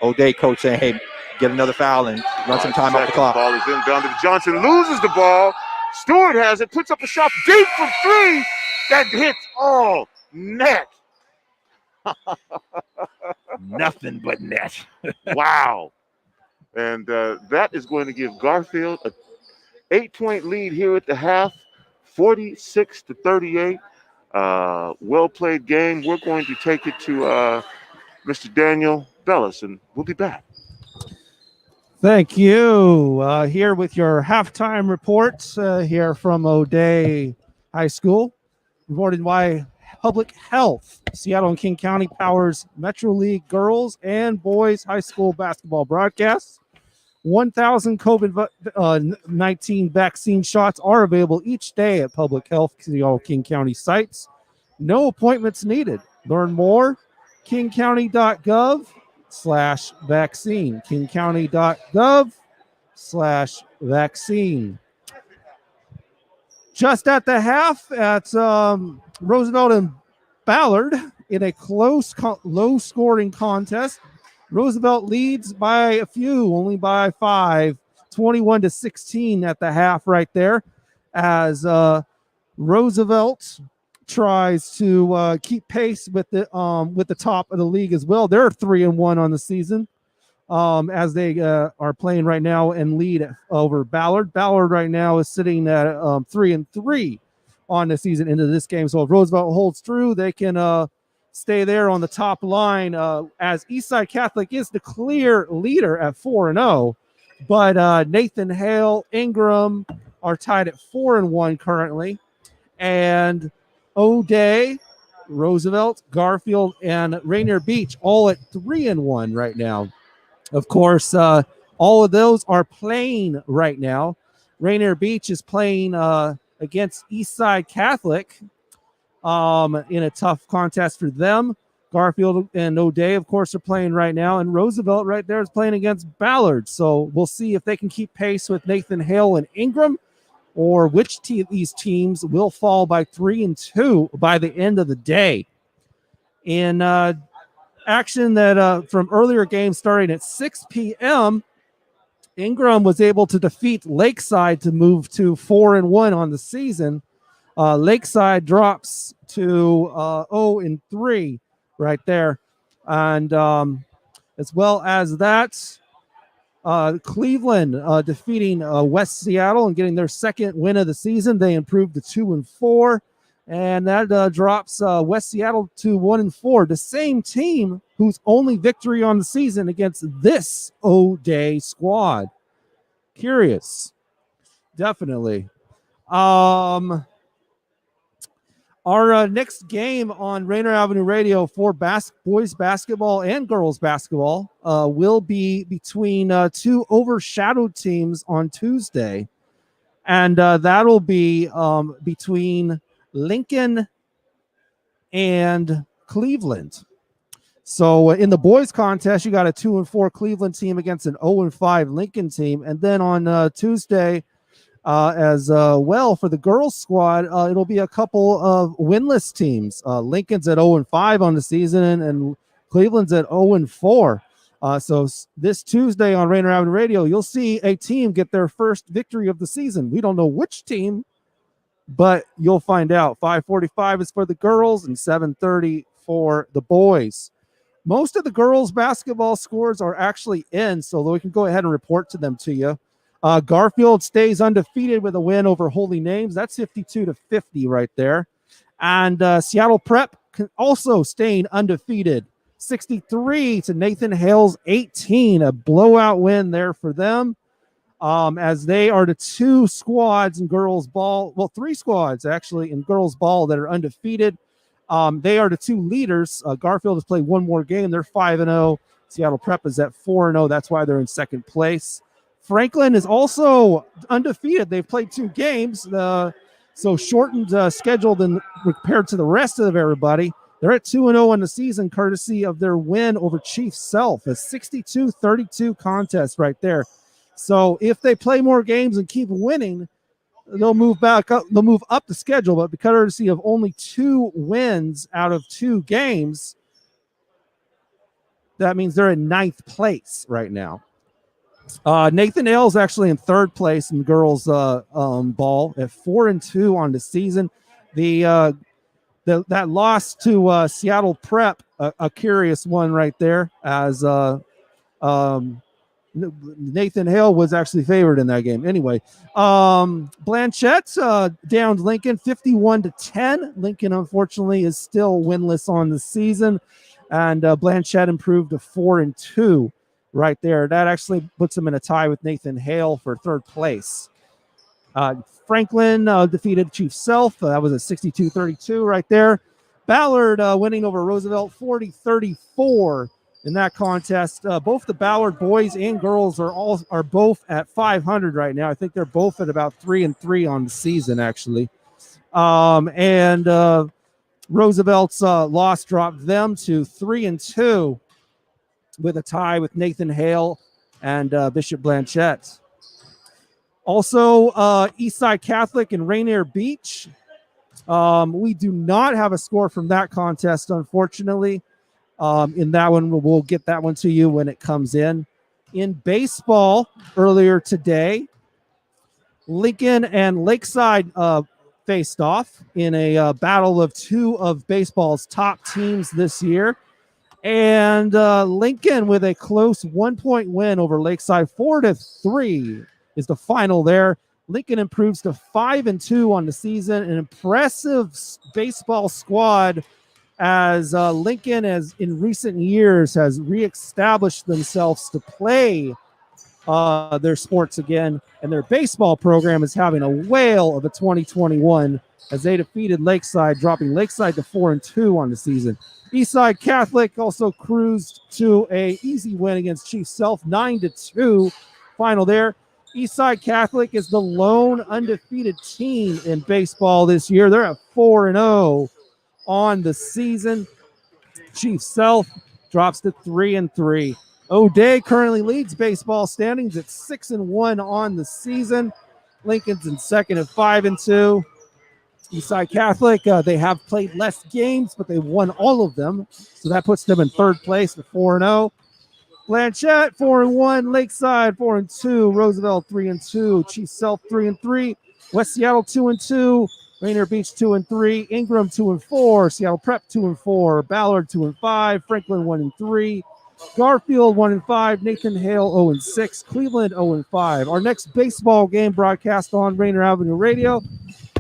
O'Day coach saying, hey, get another foul and run some time off the clock. Ball is inbound to Johnson, loses the ball. Stewart has it, puts up a shot deep from 3. That hits all net. Nothing but net. Wow. And that is going to give Garfield a 8-point lead here at the half, 46-38. Well-played game. We're going to take it to Mr. Daniel Bellis, and we'll be back. Thank you. Here with your halftime reports here from O'Day High School. Reported by Public Health. Seattle and King County powers Metro League girls and boys high school basketball broadcasts. 1,000 COVID-19 vaccine shots are available each day at Public Health Seattle King County sites. No appointments needed. Learn more, kingcounty.gov/vaccine. kingcounty.gov/vaccine. Just at the half at Roosevelt and Ballard in a close, low-scoring contest. Roosevelt leads by a few, only by 5, 21-16 at the half right there, as Roosevelt tries to keep pace with the top of the league as well. They're 3-1 on the season, as they are playing right now and lead over Ballard. Ballard right now is sitting at 3-3 on the season into this game. So if Roosevelt holds true, they can stay there on the top line, as Eastside Catholic is the clear leader at 4-0. But Nathan Hale, Ingram are tied at 4-1 currently. And O'Day, Roosevelt, Garfield, and Rainier Beach all at 3-1 right now. Of course, all of those are playing right now. Rainier Beach is playing against Eastside Catholic in a tough contest for them. Garfield and O'Day, of course, are playing right now. And Roosevelt right there is playing against Ballard. So we'll see if they can keep pace with Nathan Hale and Ingram, or which of these teams will fall by 3-2 by the end of the day. In action that from earlier games starting at 6 p.m., Ingram was able to defeat Lakeside to move to 4-1 on the season. Lakeside drops to 0-3 right there. And as well as that, Cleveland defeating West Seattle and getting their second win of the season. They improved to 2-4. And that drops West Seattle to 1-4. The same team whose only victory on the season against this O-Day squad. Curious. Definitely. Our next game on Rainier Avenue Radio for boys basketball and girls basketball will be between two overshadowed teams on Tuesday. And that'll be between Lincoln and Cleveland. So in the boys contest, you got a 2-4 Cleveland team against an 0-5 Lincoln team. And then on Tuesday as well for the girls squad, it'll be a couple of winless teams. Lincoln's at 0-5 on the season and Cleveland's at 0-4. So this Tuesday on Rainier Avenue Radio, you'll see a team get their first victory of the season. We don't know which team, but you'll find out. 5:45 is for the girls and 7:30 for the boys. Most of the girls basketball scores are actually in, so we can go ahead and report to them to you. Garfield stays undefeated with a win over Holy Names. That's 52-50 right there. And Seattle Prep also staying undefeated. 63 to Nathan Hale's 18. A blowout win there for them. As they are the two squads in girls ball, well, three squads actually in girls ball that are undefeated. They are the two leaders. Garfield has played one more game. They're 5-0. Seattle Prep is at 4-0. That's why they're in second place. Franklin is also undefeated. They've played two games, so shortened schedule than compared to the rest of everybody. They're at 2-0 on the season, courtesy of their win over Chief Self, a 62-32 contest right there. So if they play more games and keep winning, they'll move back up. They'll move up the schedule, but because courtesy of only 2 wins out of 2 games, that means they're in 9th place right now. Nathan Ailes actually in 3rd place in girls ball at 4-2 on the season. That loss to Seattle Prep, a curious one right there, as Nathan Hale was actually favored in that game. Anyway, Blanchette downed Lincoln 51-10. Lincoln, unfortunately, is still winless on the season, and Blanchette improved to 4-2 right there. That actually puts him in a tie with Nathan Hale for 3rd place. Franklin defeated Chief Self. That was a 62-32 right there. Ballard winning over Roosevelt 40-34 in that contest. Both the Ballard boys and girls are both at 500 right now. I think they're both at about 3-3 on the season, actually. And Roosevelt's loss dropped them to 3-2 with a tie with Nathan Hale and Bishop Blanchette. Also, Eastside Catholic and Rainier Beach. We do not have a score from that contest, unfortunately. In that one, we'll get that one to you when it comes in. In baseball, earlier today, Lincoln and Lakeside faced off in a battle of 2 of baseball's top teams this year. And Lincoln with a close 1-point win over Lakeside, 4-3 is the final there. Lincoln improves to 5-2 on the season. An impressive baseball squad, as Lincoln, as in recent years, has reestablished themselves to play their sports again, and their baseball program is having a whale of a 2021 as they defeated Lakeside, dropping Lakeside to 4-2 on the season. Eastside Catholic also cruised to a easy win against Chief Self, 9-2 final there. Eastside Catholic is the lone undefeated team in baseball this year. They're at 4-0 on the season. Chief Self drops to 3-3. O'Day currently leads baseball standings at 6-1 on the season. Lincoln's in second at 5-2. Eastside Catholic, they have played less games, but they won all of them. So that puts them in 3rd place at 4-0. Blanchette 4-1, Lakeside 4-2, Roosevelt 3-2, Chief Self 3-3, West Seattle 2-2, Rainier Beach 2-3, Ingram 2-4, Seattle Prep 2-4, Ballard 2-5, Franklin 1-3, Garfield 1-5, Nathan Hale 0-6, Cleveland 0-5. Our next baseball game broadcast on Rainier Avenue Radio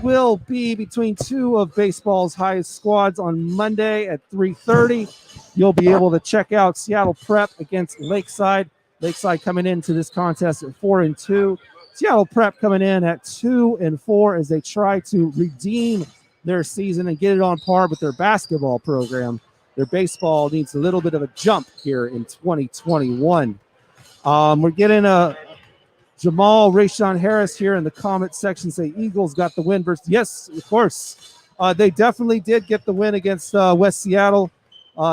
will be between two of baseball's highest squads on Monday at 3:30. You'll be able to check out Seattle Prep against Lakeside. Lakeside coming into this contest at 4-2. Seattle Prep coming in at 2-4 as they try to redeem their season and get it on par with their basketball program. Their baseball needs a little bit of a jump here in 2021. We're getting a Jamal Rayshawn Harris here in the comment section say Eagles got the win versus. Yes, of course. They definitely did get the win against West Seattle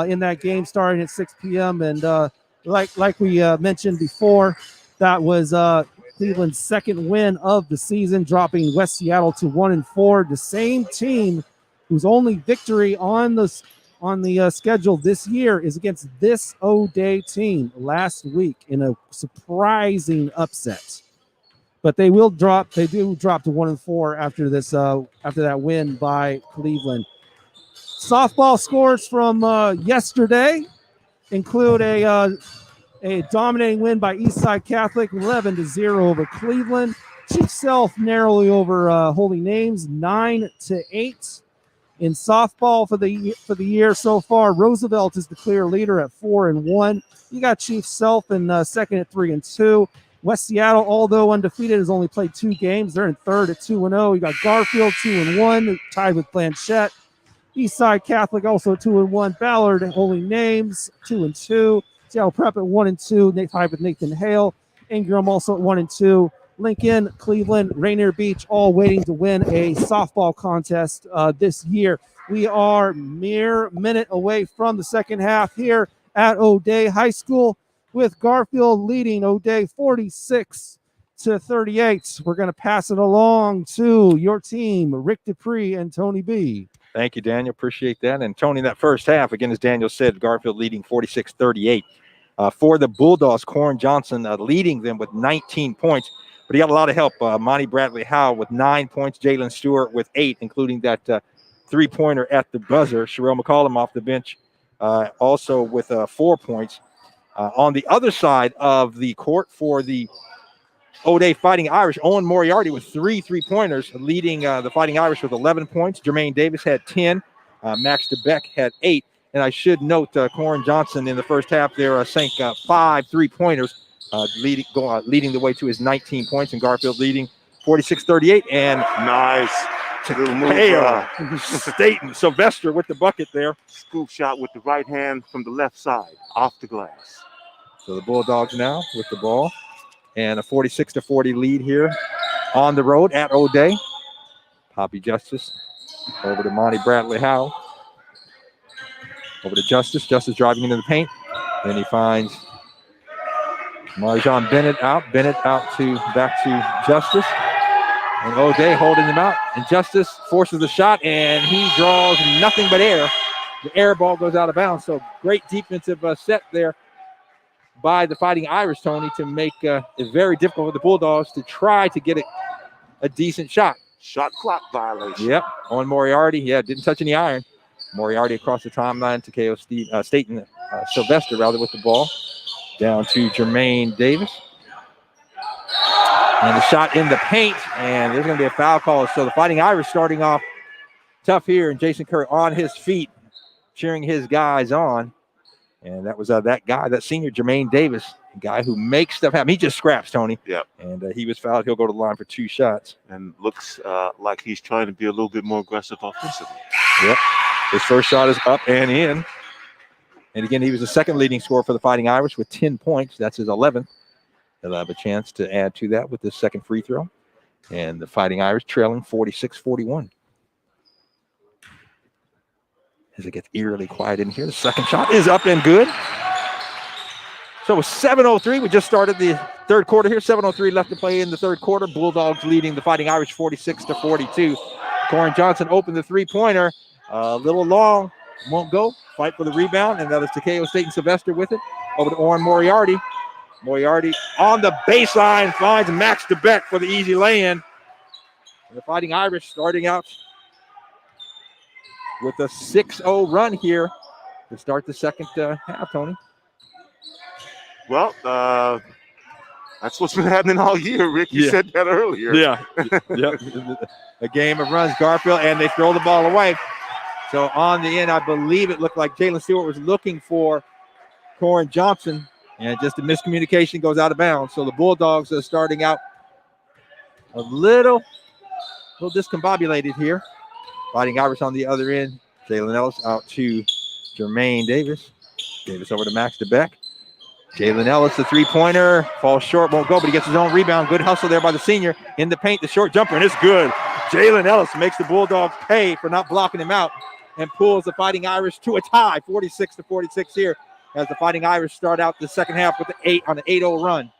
in that game starting at 6 p.m. And like we mentioned before, that was Cleveland's second win of the season, dropping West Seattle to 1-4. The same team whose only victory on the schedule this year is against this O'Day team last week in a surprising upset. But they do drop to 1-4 after this after that win by Cleveland. Softball scores from yesterday include a dominating win by Eastside Catholic, 11-0 over Cleveland. Chief Self narrowly over Holy Names, 9-8. In softball for the year so far, Roosevelt is the clear leader at 4-1. You got Chief Self in second at 3-2. West Seattle, although undefeated, has only played 2 games. They're in third at 2-0. You got Garfield 2-1, tied with Blanchette. Eastside Catholic also 2-1. Ballard and Holy Names 2-2. Seattle Prep at 1-2. Tied with Nathan Hale. Ingram also at 1-2. Lincoln, Cleveland, Rainier Beach, all waiting to win a softball contest this year. We are mere minute away from the second half here at O'Day High School with Garfield leading O'Day 46-38. We're going to pass it along to your team, Rick DuPree and Tony B. Thank you, Daniel. Appreciate that. And Tony, that first half, again, as Daniel said, Garfield leading 46-38. For the Bulldogs, Corin Johnson leading them with 19 points. But he got a lot of help. Monty Bradley Howe with 9 points. Jalen Stewart with 8, including that three-pointer at the buzzer. Sherelle McCollum off the bench also with 4 points. On the other side of the court for the O'Day Fighting Irish, Owen Moriarty with 3 3-pointers, leading the Fighting Irish with 11 points. Jermaine Davis had 10. Max DeBeck had 8. And I should note Corin Johnson in the first half there sank 5 3-pointers. Leading the way to his 19 points, and Garfield leading 46-38. And nice little move. Staten Sylvester with the bucket there. Scoop shot with the right hand from the left side, off the glass. So the Bulldogs now with the ball, and a 46-40 lead here on the road at O'Day. Poppy Justice over to Monty Bradley Howe. Over to Justice. Justice driving into the paint. Then he finds Marjan Bennett out. Bennett out back to Justice. And O'Day holding him out. And Justice forces the shot, and he draws nothing but air. The air ball goes out of bounds. So great defensive set there by the Fighting Irish, Tony, to make it very difficult for the Bulldogs to try to get a decent shot. Shot clock violation. Yep. On Moriarty. Yeah, didn't touch any iron. Moriarty across the timeline to KO Staten Sylvester, with the ball. Down to Jermaine Davis. And the shot in the paint, and there's going to be a foul call. So the Fighting Irish starting off tough here, and Jason Curry on his feet, cheering his guys on. And that was that senior Jermaine Davis, a guy who makes stuff happen. He just scraps, Tony. Yep. And he was fouled. He'll go to the line for 2 shots. And looks like he's trying to be a little bit more aggressive offensively. Yep. His first shot is up and in. And again, he was the second leading scorer for the Fighting Irish with 10 points. That's his 11th. He'll have a chance to add to that with his second free throw. And the Fighting Irish trailing 46-41. As it gets eerily quiet in here, the second shot is up and good. So with 7:03, we just started the third quarter here. 7:03 left to play in the third quarter. Bulldogs leading the Fighting Irish 46-42. Corin Johnson opened the three-pointer. A little long, won't go. Fight for the rebound, and that is Takeo Staten Sylvester with it. Over to Oren Moriarty. Moriarty on the baseline finds Max DeBeck for the easy lay-in. And the Fighting Irish starting out with a 6-0 run here to start the second half, Tony. Well, that's what's been happening all year, Rick. You said that earlier. Yeah. Yep. A game of runs, Garfield, and they throw the ball away. So on the end, I believe it looked like Jalen Stewart was looking for Corin Johnson, and just a miscommunication goes out of bounds. So the Bulldogs are starting out a little discombobulated here. Fighting Irish on the other end. Jalen Ellis out to Jermaine Davis. Davis over to Max DeBeck. Jalen Ellis, the three-pointer, falls short, won't go, but he gets his own rebound. Good hustle there by the senior. In the paint, the short jumper, and it's good. Jalen Ellis makes the Bulldogs pay for not blocking him out and pulls the Fighting Irish to a tie, 46-46 here, as the Fighting Irish start out the second half with an 8-0 run.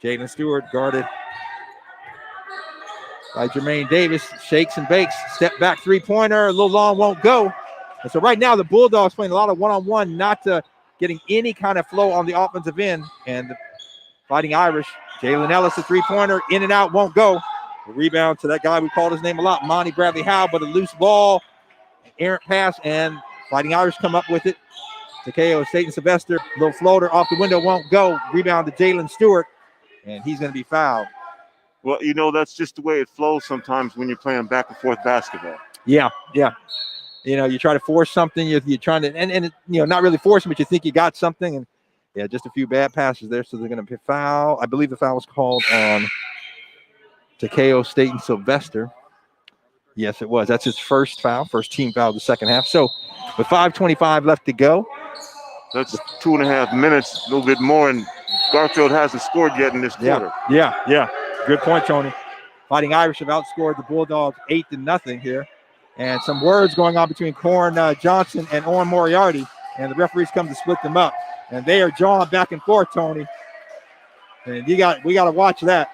Jalen Stewart guarded by Jermaine Davis, shakes and bakes, step back three-pointer, a little long, won't go. And so right now the Bulldogs playing a lot of one-on-one, not getting any kind of flow on the offensive end. And the Fighting Irish, Jalen Ellis, a three-pointer, in and out, won't go. The rebound to that guy we called his name a lot, Monty Bradley Howe, but a loose ball, errant pass, and Fighting Irish come up with it. Takeo Staten Sylvester, little floater off the window, won't go. Rebound to Jalen Stewart, and he's going to be fouled. Well, that's just the way it flows sometimes when you're playing back and forth basketball. Yeah. You try to force something, you're trying to, and not really forcing, but you think you got something, and just a few bad passes there, so they're going to foul. I believe the foul was called on Takeo Staten Sylvester. Yes, it was. That's his first team foul of the second half. So with 5:25 left to go. That's 2.5 minutes, a little bit more, and Garfield hasn't scored yet in this quarter. Yeah. Good point, Tony. Fighting Irish have outscored the Bulldogs 8-0 here. And some words going on between Corin Johnson and Owen Moriarty, and the referees come to split them up. And they are jawing back and forth, Tony. And we got to watch that.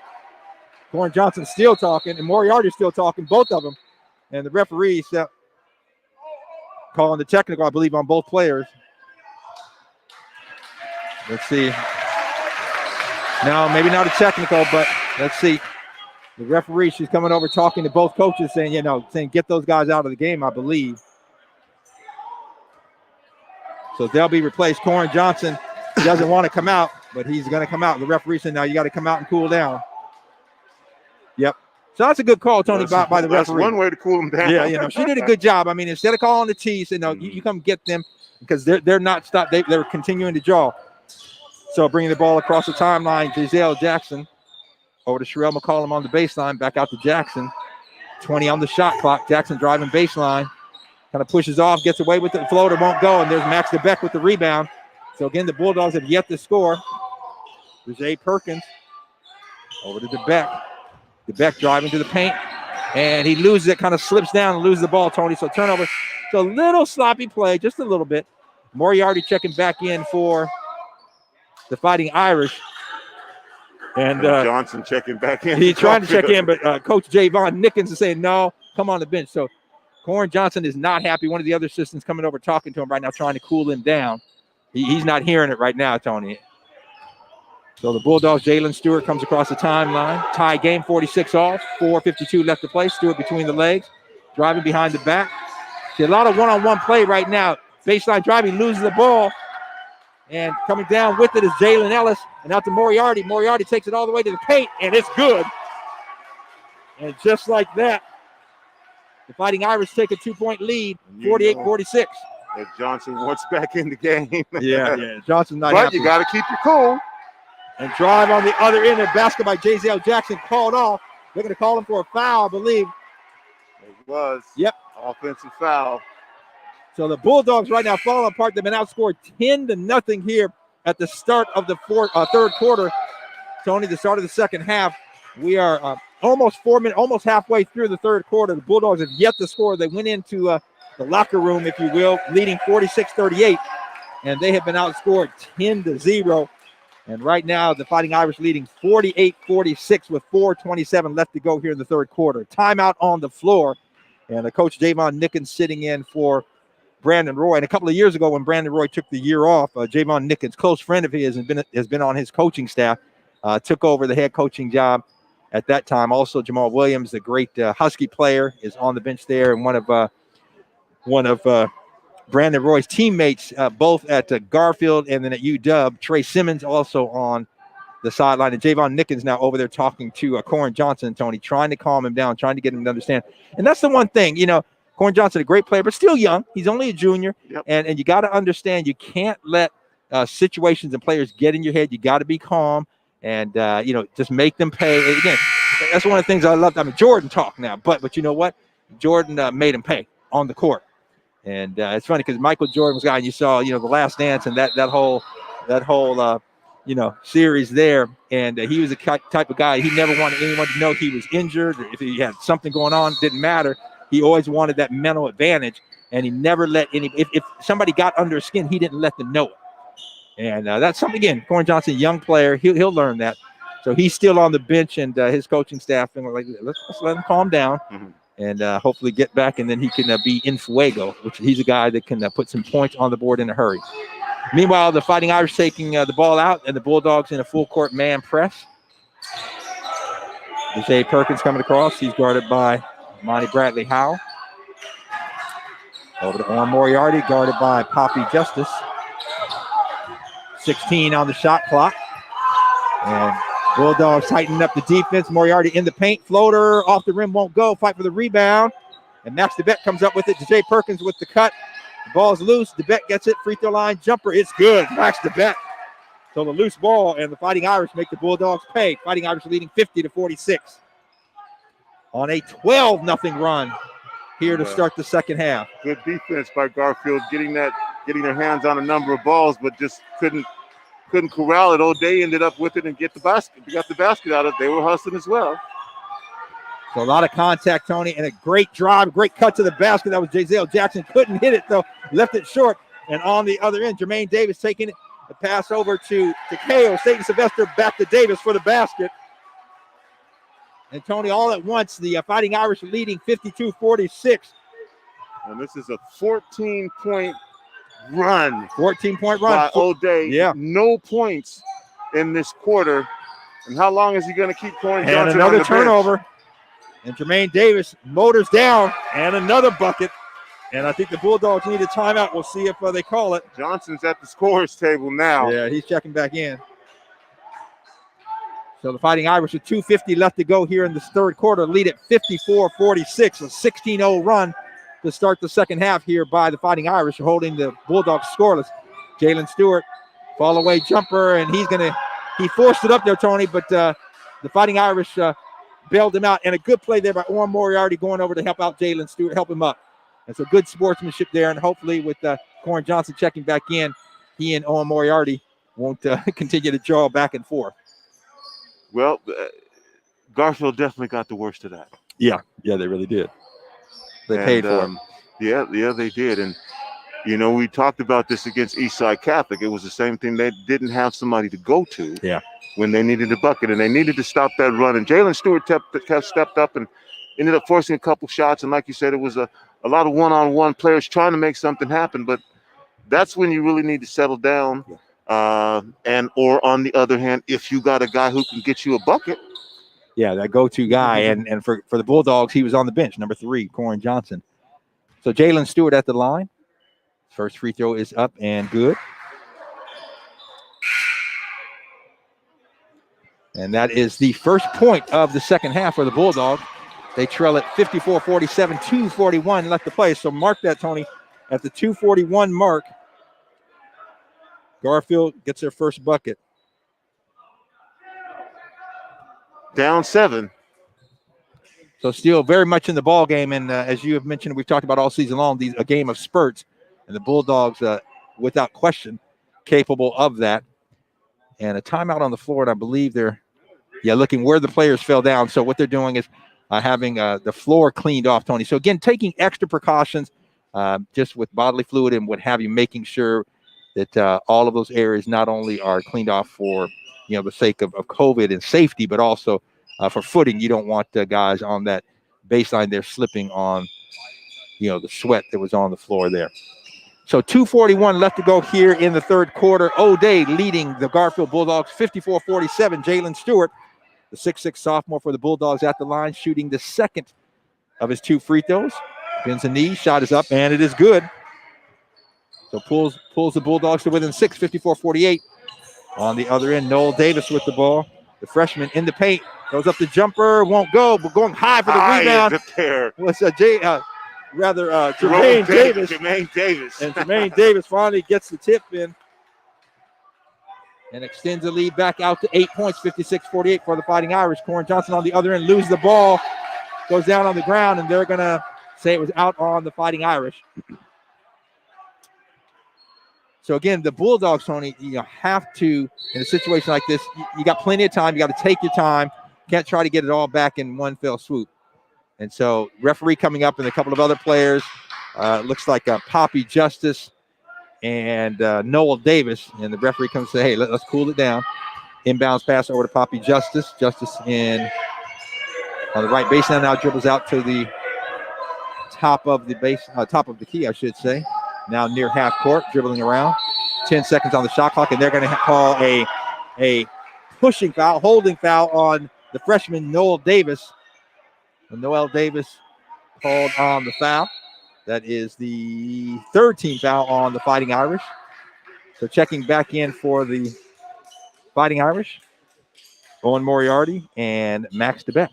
Corin Johnson's still talking, and Moriarty's still talking, both of them. And the referees calling the technical, I believe, on both players. Let's see. No, maybe not a technical, but let's see. The referee, she's coming over talking to both coaches, saying get those guys out of the game, I believe. So they'll be replaced. Corin Johnson doesn't want to come out, but he's going to come out. The referee said, now you got to come out and cool down. Yep. So that's a good call, Tony, by the referee. That's one way to cool them down. Yeah, she did a good job. I mean, instead of calling the T, said, no, you come get them, because they're not stopped. They're continuing to draw. So bringing the ball across the timeline, Giselle Jackson over to Sherelle McCollum on the baseline, back out to Jackson. 20 on the shot clock. Jackson driving baseline. Kind of pushes off, gets away with it. The floater won't go, and there's Max DeBeck with the rebound. So again, the Bulldogs have yet to score. Jay Perkins over to DeBeck. DeBeck driving to the paint, and he loses it, kind of slips down and loses the ball, Tony. So turnover. So a little sloppy play, just a little bit. Moriarty checking back in for the Fighting Irish. And Johnson checking back in. He's trying to check in, but Coach Javon Nickens is saying, no, come on the bench. So Corin Johnson is not happy. One of the other assistants coming over talking to him right now, trying to cool him down. He's not hearing it right now, Tony. So the Bulldogs, Jalen Stewart comes across the timeline. Tie game, 46 off. 4:52 left to play. Stewart between the legs. Driving behind the back. See a lot of one-on-one play right now. Baseline driving, loses the ball. And coming down with it is Jalen Ellis. And out to Moriarty. Moriarty takes it all the way to the paint, and it's good. And just like that, the Fighting Irish take a 2-point lead, 48-46. Johnson wants back in the game. Yeah. Johnson's not but happy. You got to keep your cool. And drive on the other end of basket by J.Z.L. Jackson, called off. They're going to call him for a foul, I believe. It was. Yep. Offensive foul. So the Bulldogs right now falling apart. They've been outscored 10-0 here at the start of the third quarter. Tony, the start of the second half. We are almost halfway through the third quarter. The Bulldogs have yet to score. They went into the locker room, if you will, leading 46-38, and they have been outscored 10-0. And right now, the Fighting Irish leading 48-46 with 4:27 left to go here in the third quarter. Timeout on the floor, and the coach Javon Nickens sitting in for Brandon Roy. And a couple of years ago, when Brandon Roy took the year off, Javon Nickens, close friend of his, has been on his coaching staff, took over the head coaching job at that time. Also, Jamal Williams, the great Husky player, is on the bench there, and one of Brandon Roy's teammates, both at Garfield and then at UW. Trey Simmons also on the sideline, and Javon Nickens now over there talking to Corin Johnson, Tony, trying to calm him down, trying to get him to understand. And that's the one thing, Corin Johnson, a great player, but still young. He's only a junior, and you got to understand you can't let situations and players get in your head. You got to be calm and just make them pay. And again, that's one of the things I love. I mean, Jordan talk now, but you know what? Jordan made him pay on the court, and it's funny because Michael Jordan was a guy, and you saw the Last Dance and that whole series there, and he was the type of guy, he never wanted anyone to know he was injured, or if he had something going on, didn't matter. He always wanted that mental advantage, and he never let if somebody got under his skin, he didn't let them know it. And that's something, again, Corin Johnson, young player, he'll learn that. So he's still on the bench, and his coaching staff, and like, let's let him calm down, and hopefully get back, and then he can be in fuego, which he's a guy that can put some points on the board in a hurry. Meanwhile, the Fighting Irish taking the ball out, and the Bulldogs in a full court man press. Jay Perkins coming across. He's guarded by Monty Bradley Howe. Over to Orrin Moriarty, guarded by Poppy Justice. 16 on the shot clock. And Bulldogs tightening up the defense. Moriarty in the paint. Floater off the rim, won't go. Fight for the rebound. And Max DeBette comes up with it. Jay Perkins with the cut. The ball's loose. DeBette gets it. Free throw line jumper. It's good. Max DeBette. So the loose ball, and the Fighting Irish make the Bulldogs pay. Fighting Irish leading 50-46 on a 12-0 run here to start the second half. Good defense by Garfield, getting their hands on a number of balls, but just couldn't corral it. O'Day ended up with it and got the basket out of it. They were hustling as well. So a lot of contact, Tony, and a great drive, great cut to the basket. That was Jazale Jackson. Couldn't hit it, though. Left it short. And on the other end, Jermaine Davis taking it. The pass over to Takeo. Satan Sylvester back to Davis for the basket. And, Tony, all at once, the Fighting Irish leading 52-46. And this is a 14-point run. 14-point run. By O'Day. Yeah. No points in this quarter. And how long is he going to keep Corin Johnson? And another on the turnover. Bench? And Jermaine Davis motors down, and another bucket. And I think the Bulldogs need a timeout. We'll see if they call it. Johnson's at the scorer's table now. Yeah, he's checking back in. So the Fighting Irish with 2:50 left to go here in this third quarter, lead at 54-46, a 16-0 run to start the second half here by the Fighting Irish, holding the Bulldogs scoreless. Jalen Stewart, fall away jumper, and he forced it up there, Tony, but the Fighting Irish bailed him out, and a good play there by Orrin Moriarty going over to help out Jalen Stewart, help him up. And so good sportsmanship there, and hopefully with Corin Johnson checking back in, he and Orrin Moriarty won't continue to draw back and forth. Well, Garfield definitely got the worst of that. Yeah, they really did. They paid for him. Yeah, they did. And, we talked about this against Eastside Catholic. It was the same thing. They didn't have somebody to go to when they needed a bucket, and they needed to stop that run. And Jalen Stewart stepped up and ended up forcing a couple shots. And like you said, it was a lot of one-on-one players trying to make something happen. But that's when you really need to settle down. Or on the other hand, if you got a guy who can get you a bucket. Yeah, that go-to guy. And for the Bulldogs, he was on the bench, number 3, Corin Johnson. So Jalen Stewart at the line. First free throw is up and good. And that is the first point of the second half for the Bulldogs. They trail at 54-47, 2:41 left to play. So mark that, Tony, at the 2:41 mark. Garfield gets their first bucket. Down 7. So still very much in the ball game, and as you have mentioned, we've talked about all season long, a game of spurts, and the Bulldogs, without question, capable of that. And a timeout on the floor, and I believe they're looking where the players fell down. So what they're doing is having the floor cleaned off, Tony. So again, taking extra precautions just with bodily fluid and what have you, making sure that all of those areas not only are cleaned off for the sake of COVID and safety, but also for footing. You don't want guys on that baseline there slipping on the sweat that was on the floor there. So 2:41 left to go here in the third quarter. O'Day leading the Garfield Bulldogs 54-47. Jalen Stewart the 6'6" sophomore for the Bulldogs at the line, shooting the second of his 2 free throws. Bends a knee, shot is up, and it is good. So pulls the Bulldogs to within 6, 54-48. On the other end, Noel Davis with the ball. The freshman in the paint. Goes up the jumper, won't go, but going high for the rebound. Was Jermaine Davis. Jermaine Davis. And Jermaine Davis finally gets the tip in and extends the lead back out to 8 points, 56-48 for the Fighting Irish. Corin Johnson on the other end loses the ball, goes down on the ground, and they're going to say it was out on the Fighting Irish. So again, the Bulldogs, Tony, have to, in a situation like this, you got plenty of time. You got to take your time. Can't try to get it all back in one fell swoop. And so referee coming up and a couple of other players. Looks like Poppy Justice and Noel Davis. And the referee comes and say, hey, let's cool it down. Inbounds pass over to Poppy Justice. Justice on the right baseline now dribbles out to the top of the key, I should say. Now near half court, dribbling around. 10 seconds on the shot clock, and they're going to call a pushing foul, holding foul on the freshman Noel Davis. And Noel Davis called on the foul. That is the 3rd team foul on the Fighting Irish. So checking back in for the Fighting Irish, Owen Moriarty and Max DeBeck.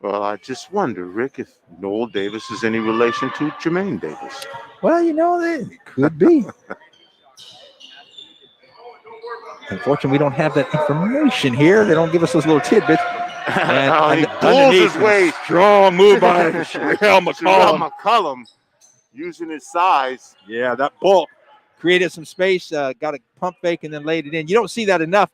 Well, I just wonder, Rick, if Noel Davis is any relation to Jermaine Davis. Well, it could be. Unfortunately, we don't have that information here. They don't give us those little tidbits. And he pulls his way. Strong move by Sherelle McCollum using his size. Yeah, that bulk created some space, got a pump fake, and then laid it in. You don't see that enough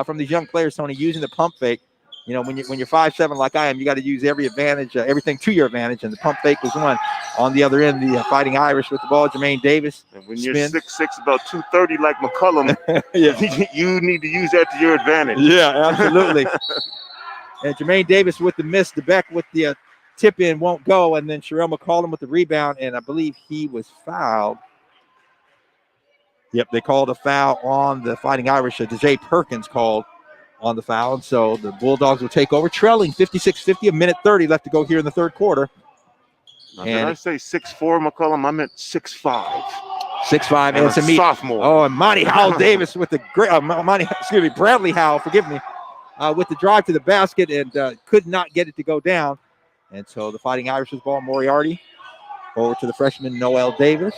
from these young players, Tony, using the pump fake. When you're 5'7" like I am, you got to use every advantage, everything to your advantage, and the pump fake was one. On the other end, the Fighting Irish with the ball, Jermaine Davis. And when you're 6'6", about 230 like McCollum, you need to use that to your advantage. Yeah, absolutely. And Jermaine Davis with the miss, DeBeck with the tip in won't go, and then Sherelle McCollum with the rebound, and I believe he was fouled. Yep, they called a foul on the Fighting Irish. DJ Perkins called on the foul, and so the Bulldogs will take over, trailing 56-50, a minute 30 left to go here in the third quarter. Now, did I say 6'4", McCollum? I meant 6'5". 6'5", and some sophomore. Oh, and Monty Howell Davis with the great, Bradley Howell, forgive me, with the drive to the basket and could not get it to go down. And so the Fighting Irish's ball, Moriarty, over to the freshman Noel Davis.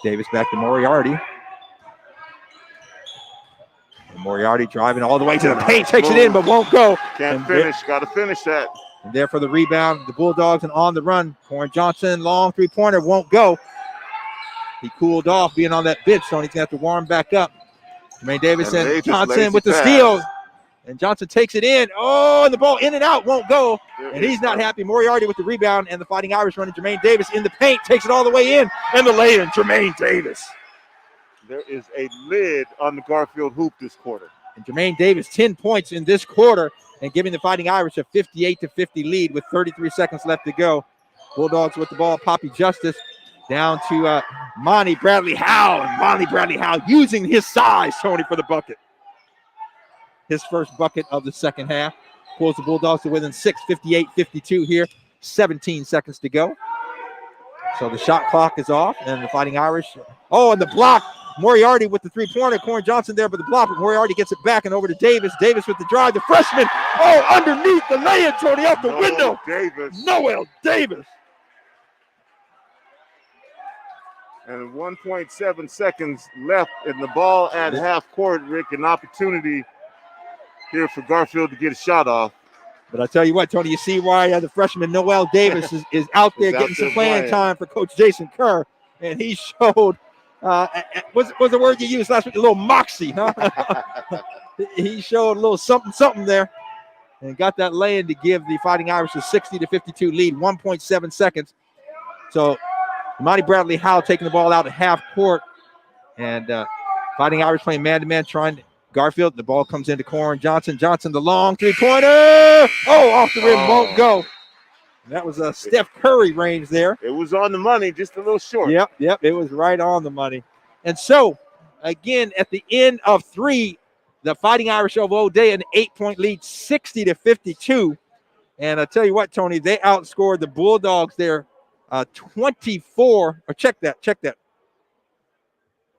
Davis back to Moriarty. And Moriarty driving all the way to the paint, takes it in, but won't go. Can't finish, got to finish that. And there for the rebound, the Bulldogs, and on the run, Corin Johnson, long three-pointer, won't go. He cooled off being on that bench, so he's going to have to warm back up. Jermaine Davis and Johnson with the steal. And Johnson takes it in. Oh, and the ball in and out, won't go. And he's not happy. Moriarty with the rebound, and the Fighting Irish running. Jermaine Davis in the paint, takes it all the way in, and the lay-in, Jermaine Davis. There is a lid on the Garfield hoop this quarter. And Jermaine Davis, 10 points in this quarter, and giving the Fighting Irish a 58-50 lead with 33 seconds left to go. Bulldogs with the ball. Poppy Justice down to Monty Bradley Howell. And Monty Bradley Howell using his size, Tony, for the bucket. His first bucket of the second half. Pulls the Bulldogs to within 6, 58-52 here. 17 seconds to go. So the shot clock is off, and the Fighting Irish. Oh, and the block. Moriarty with the three-pointer. Corin Johnson there for the block, but Moriarty gets it back and over to Davis. Davis with the drive. The freshman. Oh, underneath the lay-in, Tony, out the window. Noel Davis. And 1.7 seconds left in the ball at half court, Rick. An opportunity here for Garfield to get a shot off. But I tell you what, Tony, you see why the freshman Noel Davis is out there getting some playing time for Coach Jason Kerr. And he showed, what's the word you used last week? A little moxie, huh? He showed a little something there and got that lay-in to give the Fighting Irish a 60-52 lead, 1.7 seconds. So Monty Bradley Howell taking the ball out at half court. And Fighting Irish playing man-to-man, trying to Garfield. The ball comes into Corin Johnson. Johnson, the long three-pointer. Oh, off the rim, won't go. And that was a Steph Curry range there. It was on the money, just a little short. Yep, it was right on the money. And so, again, at the end of 3, the Fighting Irish of O'Day an 8-point lead, 60-52. And I tell you what, Tony, they outscored the Bulldogs there 24, or check that,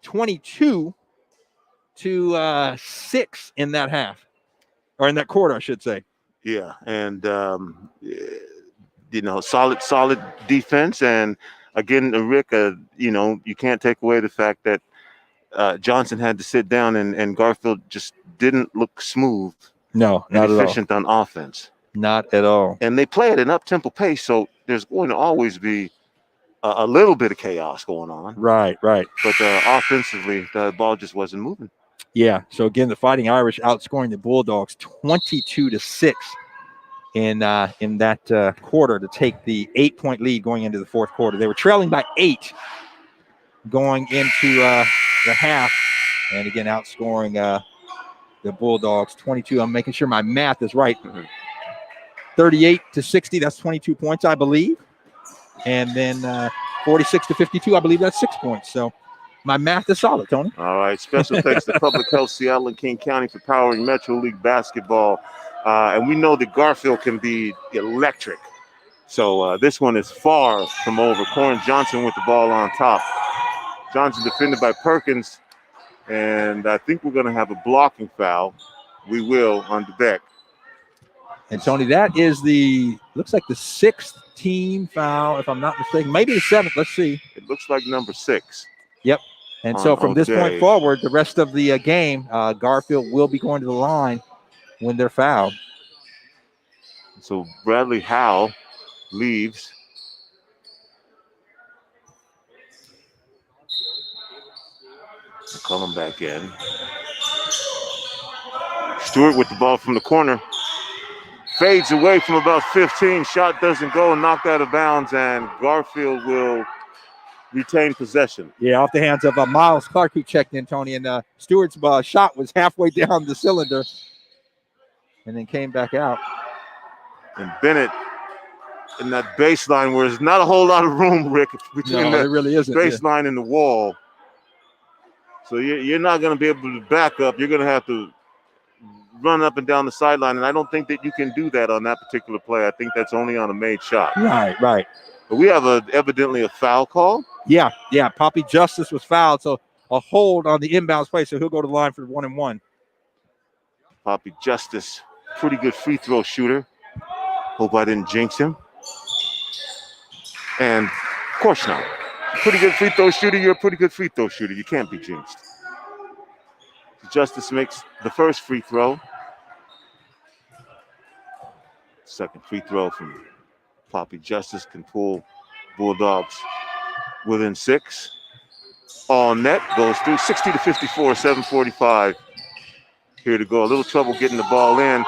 22 to 6 in that half, or in that quarter, I should say. Yeah, and solid defense, and again, Rick, you can't take away the fact that Johnson had to sit down, and Garfield just didn't look smooth. No, and not efficient at all. on offense. Not at all. And they play at an up-tempo pace, so there's going to always be a little bit of chaos going on. Right. But offensively, the ball just wasn't moving. Yeah. So again, the Fighting Irish outscoring the Bulldogs 22-6 in that quarter to take the 8-point lead going into the fourth quarter. They were trailing by 8 going into the half, and again outscoring the Bulldogs 22. I'm making sure my math is right. 38-60. That's 22 points, I believe, and then 46-52. I believe that's 6 points. So my math is solid, Tony. All right. Special thanks to Public Health Seattle and King County for powering Metro League basketball. And we know that Garfield can be electric. So this one is far from over. Corin Johnson with the ball on top. Johnson defended by Perkins. And I think we're going to have a blocking foul. We will on the deck. And Tony, that is looks like the 6th team foul, if I'm not mistaken. Maybe the 7th. Let's see. It looks like number 6. Yep. And so from this point forward, the rest of the game, Garfield will be going to the line when they're fouled. So Bradley Howe leaves. Call him back in. Stewart with the ball from the corner. Fades away from about 15. Shot doesn't go, knocked out of bounds, and Garfield will retain possession. Yeah, off the hands of Miles Clark, who checked in, Tony. And Stewart's shot was halfway down the cylinder and then came back out. And Bennett in that baseline where there's not a whole lot of room, Rick, between the really baseline and the wall. So you're not going to be able to back up. You're going to have to run up and down the sideline, and I don't think that you can do that on that particular play. I think that's only on a made shot. Right. But we have evidently a foul call. Yeah. Poppy Justice was fouled, so a hold on the inbounds play, so he'll go to the line for 1-and-1. Poppy Justice, pretty good free throw shooter. Hope I didn't jinx him. And of course not. Pretty good free throw shooter. You're a pretty good free throw shooter. You can't be jinxed. Justice makes the first free throw. Second free throw from Poppy Justice can pull Bulldogs within 6. All net goes through 60-54, 7:45 here to go. A little trouble getting the ball in.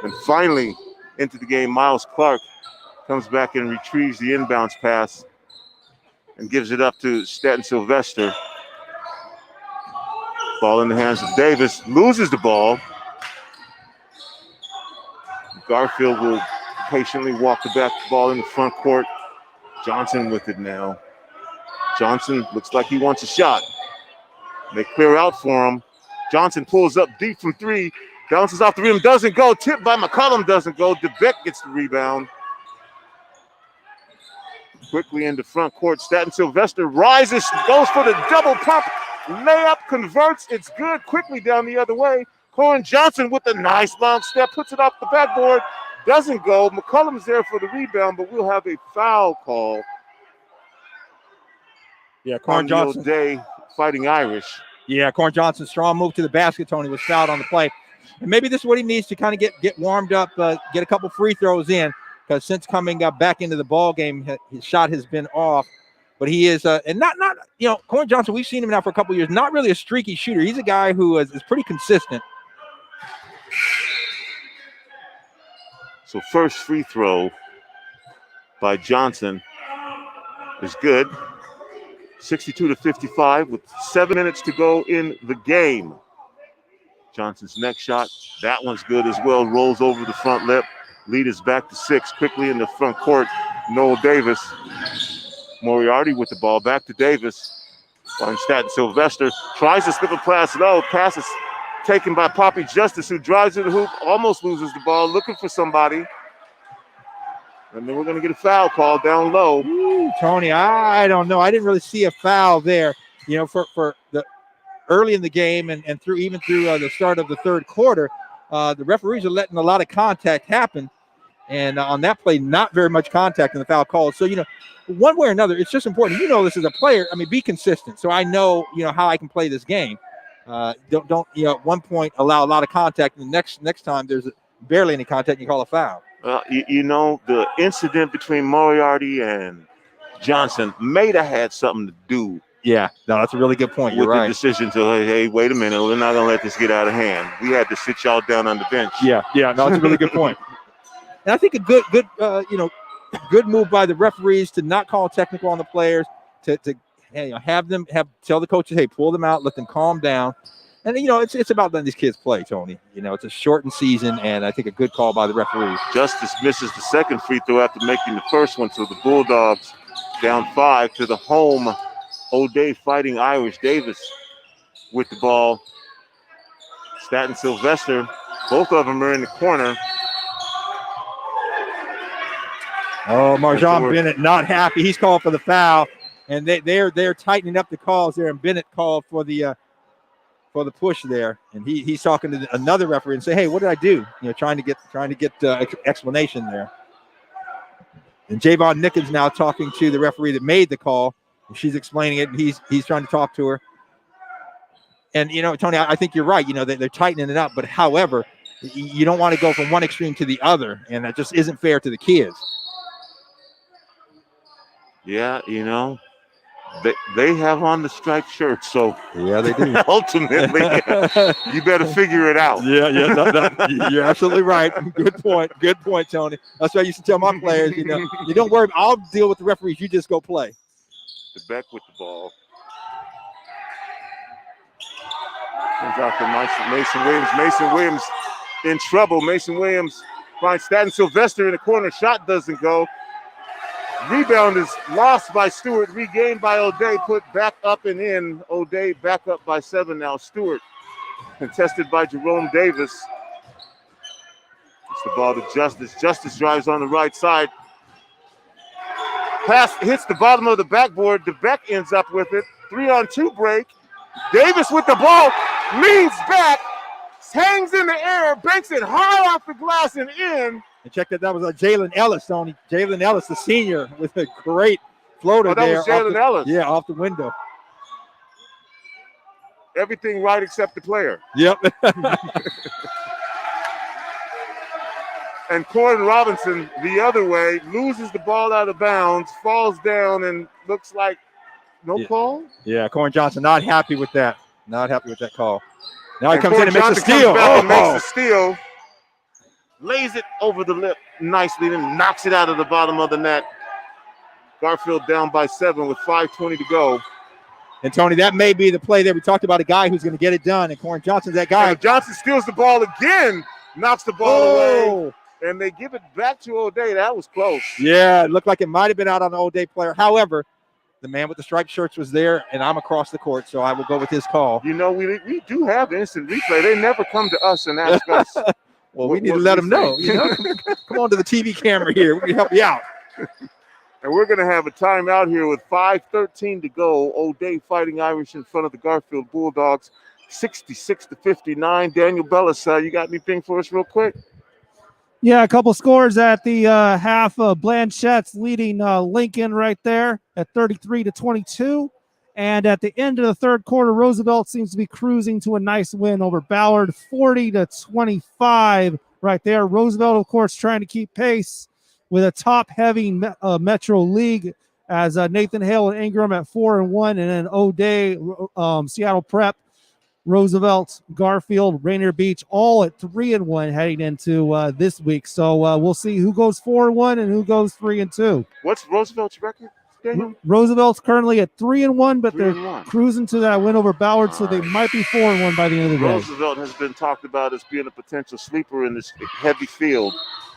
And finally into the game, Miles Clark comes back and retrieves the inbounds pass and gives it up to Staten Sylvester. Ball in the hands of Davis, loses the ball. Garfield will patiently walk the basketball in the front court. Johnson with it now. Johnson looks like he wants a shot. They clear out for him. Johnson pulls up deep from 3, bounces off the rim, doesn't go. Tipped by McCollum, doesn't go. DeBeck gets the rebound. Quickly into front court. Staten Sylvester rises, goes for the double pump. Layup converts. It's good. Quickly down the other way. Corin Johnson with a nice long step. Puts it off the backboard. Doesn't go. McCollum's there for the rebound, but we'll have a foul call. Yeah, Corin Johnson. Day Fighting Irish. Yeah, Corin Johnson, strong move to the basket, Tony, was fouled on the play. And maybe this is what he needs to kind of get warmed up, get a couple free throws in, because since coming back into the ball game, his shot has been off. But he is, and not Corin Johnson, we've seen him now for a couple of years, not really a streaky shooter. He's a guy who is pretty consistent. So first free throw by Johnson is good. 62-55 with 7 minutes to go in the game. Johnson's next shot, that one's good as well. Rolls over the front lip. Lead is back to 6. Quickly in the front court, Noel Davis. Moriarty with the ball, back to Davis. On Staten Sylvester, tries to slip a pass low, passes taken by Poppy Justice, who drives to the hoop, almost loses the ball, looking for somebody. And then we're going to get a foul call down low. Ooh, Tony, I don't know. I didn't really see a foul there. For the early in the game and through the start of the third quarter, the referees are letting a lot of contact happen. And on that play, not very much contact in the foul call. So, one way or another, it's just important. This as a player. I mean, be consistent. So I know, how I can play this game. Don't at one point allow a lot of contact, and the next time there's barely any contact, you call a foul. Well, the incident between Moriarty and Johnson may have had something to do. Yeah, no, that's a really good point. You're right. The decision to, hey, wait a minute, we're not going to let this get out of hand. We had to sit y'all down on the bench. Yeah, no, that's a really good point. And I think a good move by the referees to not call technical on the players, to tell the coaches, hey, pull them out, let them calm down. And, it's about letting these kids play, Tony. It's a shortened season, and I think a good call by the referees. Justice misses the second free throw after making the first one, so the Bulldogs down 5 to the home. O'Day Fighting Irish. Davis with the ball. Staten Sylvester, both of them are in the corner. Oh, Marjan Bennett not happy. He's called for the foul, and they're tightening up the calls there. And Bennett called for the push there, and he's talking to another referee and say, "Hey, what did I do?" Trying to get explanation there. And Javon Nickens now talking to the referee that made the call, and she's explaining it, and he's trying to talk to her. And Tony, I think you're right. They're tightening it up, but however, you don't want to go from one extreme to the other, and that just isn't fair to the kids. Yeah, they have on the striped shirt, so yeah, they do. Ultimately, you better figure it out. Yeah, you're absolutely right. Good point, Tony. That's what I used to tell my players. You don't worry. I'll deal with the referees. You just go play. Beck with the ball. Comes out to Mason Williams. Mason Williams in trouble. Mason Williams finds Staten Sylvester in the corner. Shot doesn't go. Rebound is lost by Stewart. Regained by O'Day. Put back up and in. O'Day back up by 7 now. Stewart contested by Jerome Davis. It's the ball to Justice. Justice drives on the right side. Pass hits the bottom of the backboard. DeBeck ends up with it. 3-on-2 break. Davis with the ball. Leans back. Hangs in the air. Banks it high off the glass and in. And check that was Jalen Ellis, Tony. Jalen Ellis, the senior, with a great floater there. That was Jalen Ellis. Yeah, off the window. Everything right except the player. Yep. And Corin Robinson, the other way, loses the ball out of bounds, falls down, and looks like no call? Yeah, Corin Johnson not happy with that. Not happy with that call. Now he comes in and makes Johnson a steal. Makes the steal. Lays it over the lip nicely, then knocks it out of the bottom of the net. Garfield down by 7 with 5:20 to go. And, Tony, that may be the play there. We talked about a guy who's going to get it done, and Corin Johnson's that guy. And Johnson steals the ball again, knocks the ball away, and they give it back to O'Day. That was close. Yeah, it looked like it might have been out on the O'Day player. However, the man with the striped shirts was there, and I'm across the court, so I will go with his call. We do have instant replay. They never come to us and ask us. Well, we need to let them know. Come on to the TV camera here. We can help you out. And we're going to have a timeout here with 5:13 to go. O'Day Fighting Irish in front of the Garfield Bulldogs, 66-59. Daniel Bellis, you got anything for us real quick? Yeah, a couple scores at the half. Blanchette's leading Lincoln right there at 33-22. And at the end of the third quarter, Roosevelt seems to be cruising to a nice win over Ballard, 40-25 right there. Roosevelt, of course, trying to keep pace with a top-heavy Metro League as Nathan Hale and Ingram at 4-1, and then O'Day, Seattle Prep, Roosevelt, Garfield, Rainier Beach, all at 3-1 heading into this week. So we'll see who goes 4-1 and who goes 3-2. What's Roosevelt's record, Daniel? Roosevelt's currently at 3-1, but they're cruising to that win over Ballard, so they might be 4-1 by the end of the day. Roosevelt has been talked about as being a potential sleeper in this heavy field.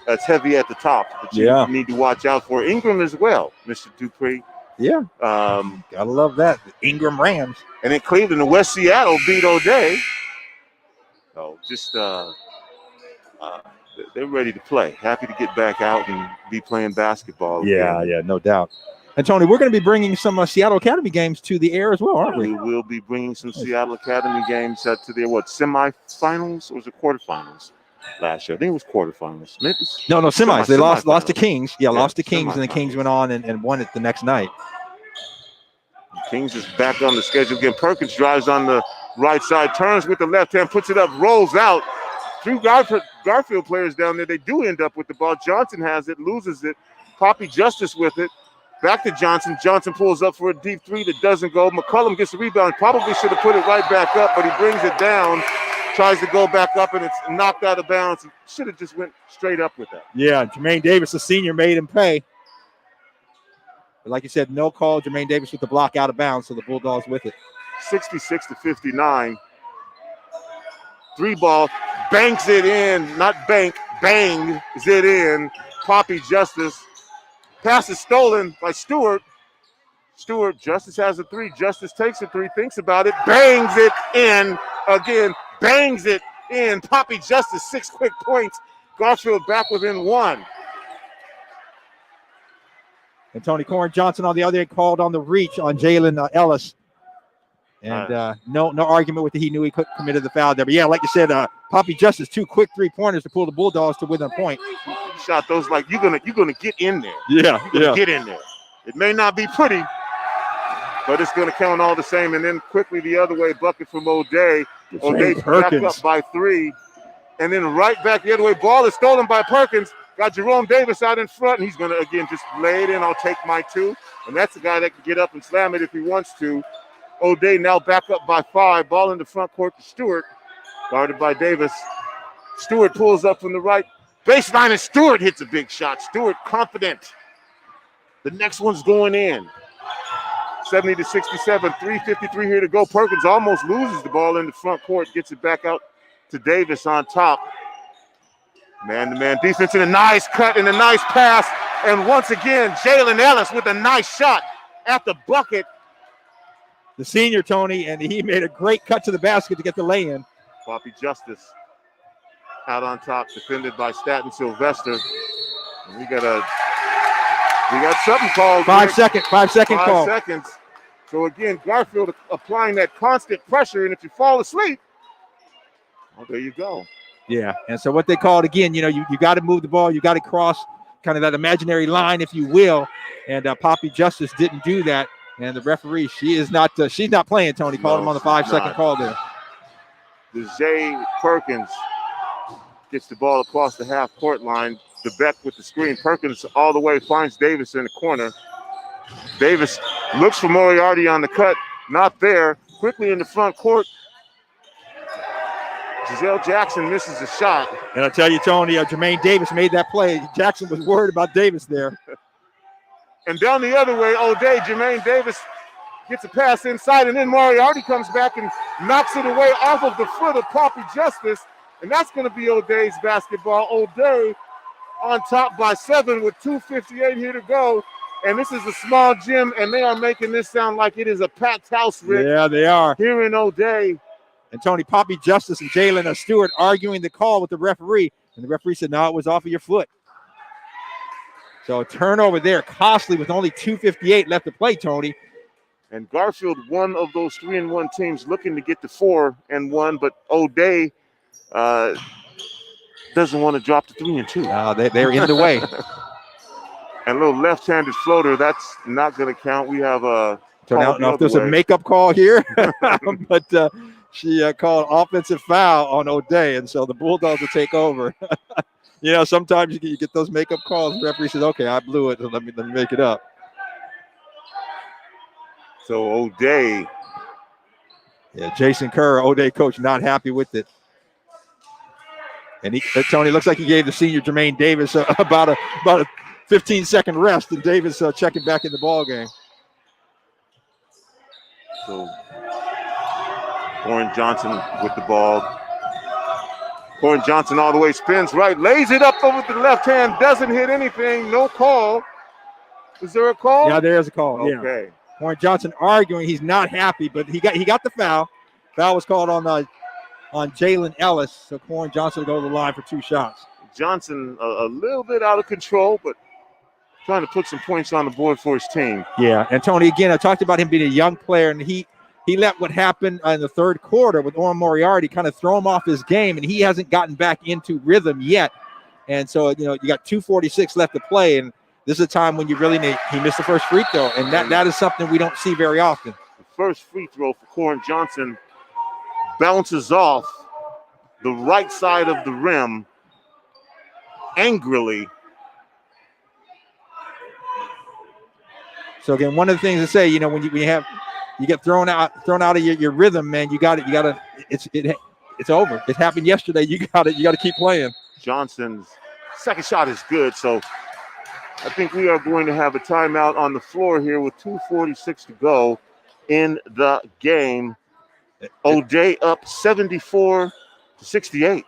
That's heavy at the top that you need to watch out for. Ingram as well, Mr. DuPree. Yeah. Gotta love that. The Ingram Rams. And in Cleveland, and West Seattle beat O'Day. So just they're ready to play. Happy to get back out and be playing basketball again. Yeah, no doubt. And Tony, we're going to be bringing some Seattle Academy games to the air as well, aren't we? We will be bringing some Seattle Academy games to their semifinals or was it quarterfinals last year? I think it was quarterfinals. Maybe No, semis. They lost to Kings. Yeah, lost to Kings, and the semifinals. Kings went on and won it the next night. Kings is back on the schedule again. Perkins drives on the right side, turns with the left hand, puts it up, rolls out. Two Garfield players down there. They do end up with the ball. Johnson has it, loses it. Poppy Justice with it. Back to Johnson. Johnson pulls up for a deep three that doesn't go. McCullum gets the rebound. Probably should have put it right back up, but he brings it down. Tries to go back up, and it's knocked out of bounds. He should have just went straight up with that. Yeah, Jermaine Davis, the senior, made him pay. But like you said, no call. Jermaine Davis with the block out of bounds, so the Bulldogs with it. 66-59. Three ball, banks it in, not bangs it in. Poppy Justice. Pass is stolen by Stewart. Justice has a three. Justice takes a three, thinks about it, bangs it in again, bangs it in. Poppy Justice, 6 quick points. Garfield back within one. And Tony Corn Johnson on the other end called on the reach on Jalen Ellis. And no argument with it. He knew he committed the foul there. But yeah, like you said, Poppy Justice, 2 quick 3-pointers to pull the Bulldogs to within a point. He shot those like you're gonna get in there. Yeah. Get in there. It may not be pretty, but it's gonna count all the same. And then quickly the other way, bucket from O'Day. O'Day back up by 3. And then right back the other way. Ball is stolen by Perkins. Got Jerome Davis out in front, and he's gonna again just lay it in. I'll take my 2. And that's the guy that can get up and slam it if he wants to. O'Day now back up by 5. Ball in the front court to Stewart. Guarded by Davis. Stewart pulls up from the right baseline, and Stewart hits a big shot. Stewart confident. The next one's going in. 70-67, 3:53 here to go. Perkins almost loses the ball in the front court. Gets it back out to Davis on top. Man-to-man defense and a nice cut and a nice pass. And once again, Jalen Ellis with a nice shot at the bucket. The senior, Tony, and he made a great cut to the basket to get the lay-in. Poppy Justice out on top, defended by Staten Sylvester. And we got something called. 5 second call. 5 seconds. So again, Garfield applying that constant pressure, and if you fall asleep, well, there you go. Yeah, and so what they called again, you got to move the ball, you got to cross kind of that imaginary line, if you will, and Poppy Justice didn't do that, and the referee, she's not playing. Tony called him on the 5 second call there. Jay Perkins gets the ball across the half court line. DeBeck with the screen. Perkins all the way finds Davis in the corner. Davis looks for Moriarty on the cut, not there. Quickly in the front court. Giselle Jackson misses a shot. And I'll tell you, Tony, Jermaine Davis made that play. Jackson was worried about Davis there. And down the other way, O'Day, Jermaine Davis gets a pass inside, and then Moriarty comes back and knocks it away off of the foot of Poppy Justice. And that's going to be O'Day's basketball. O'Day on top by 7 with 2:58 here to go. And this is a small gym, and they are making this sound like it is a packed house, Rick. Yeah, they are. Here in O'Day. And Tony, Poppy Justice and Jalen Stewart arguing the call with the referee. And the referee said, no, it was off of your foot. So a turnover there, costly with only 2:58 left to play, Tony. And Garfield, one of those 3-1 teams looking to get to 4-1, but O'Day doesn't want to drop to 3-2. They're in the way. And a little left-handed floater, that's not going to count. We have a so now, if there's a makeup call here, but she called offensive foul on O'Day, and so the Bulldogs will take over. Sometimes you get those makeup calls. The referee says, okay, I blew it, so let me make it up. So O'Day. Yeah, Jason Kerr, O'Day coach, not happy with it. And Tony, looks like he gave the senior Jermaine Davis about a 15-second rest, and Davis checking back in the ball game. So Warren Johnson with the ball. Warren Johnson all the way, spins right, lays it up over the left hand, doesn't hit anything, no call. Is there a call? Yeah, there is a call. Okay. Yeah. Warren Johnson arguing he's not happy, but he got the foul. Foul was called on on Jalen Ellis. So Corin Johnson will go to the line for 2 shots. Johnson a little bit out of control, but trying to put some points on the board for his team. Yeah, and Tony, again, I talked about him being a young player, and he let what happened in the third quarter with Orrin Moriarty kind of throw him off his game, and he hasn't gotten back into rhythm yet. And so, you got 2:46 left to play, and this is a time when you really need. He missed the first free throw, and that is something we don't see very often. The first free throw for Corin Johnson bounces off the right side of the rim angrily. So again, one of the things to say, when you get thrown out of your rhythm, man, you got to. It's over. It happened yesterday. You got to keep playing. Johnson's second shot is good, so I think we are going to have a timeout on the floor here with 2:46 to go in the game. O'Day up 74-68.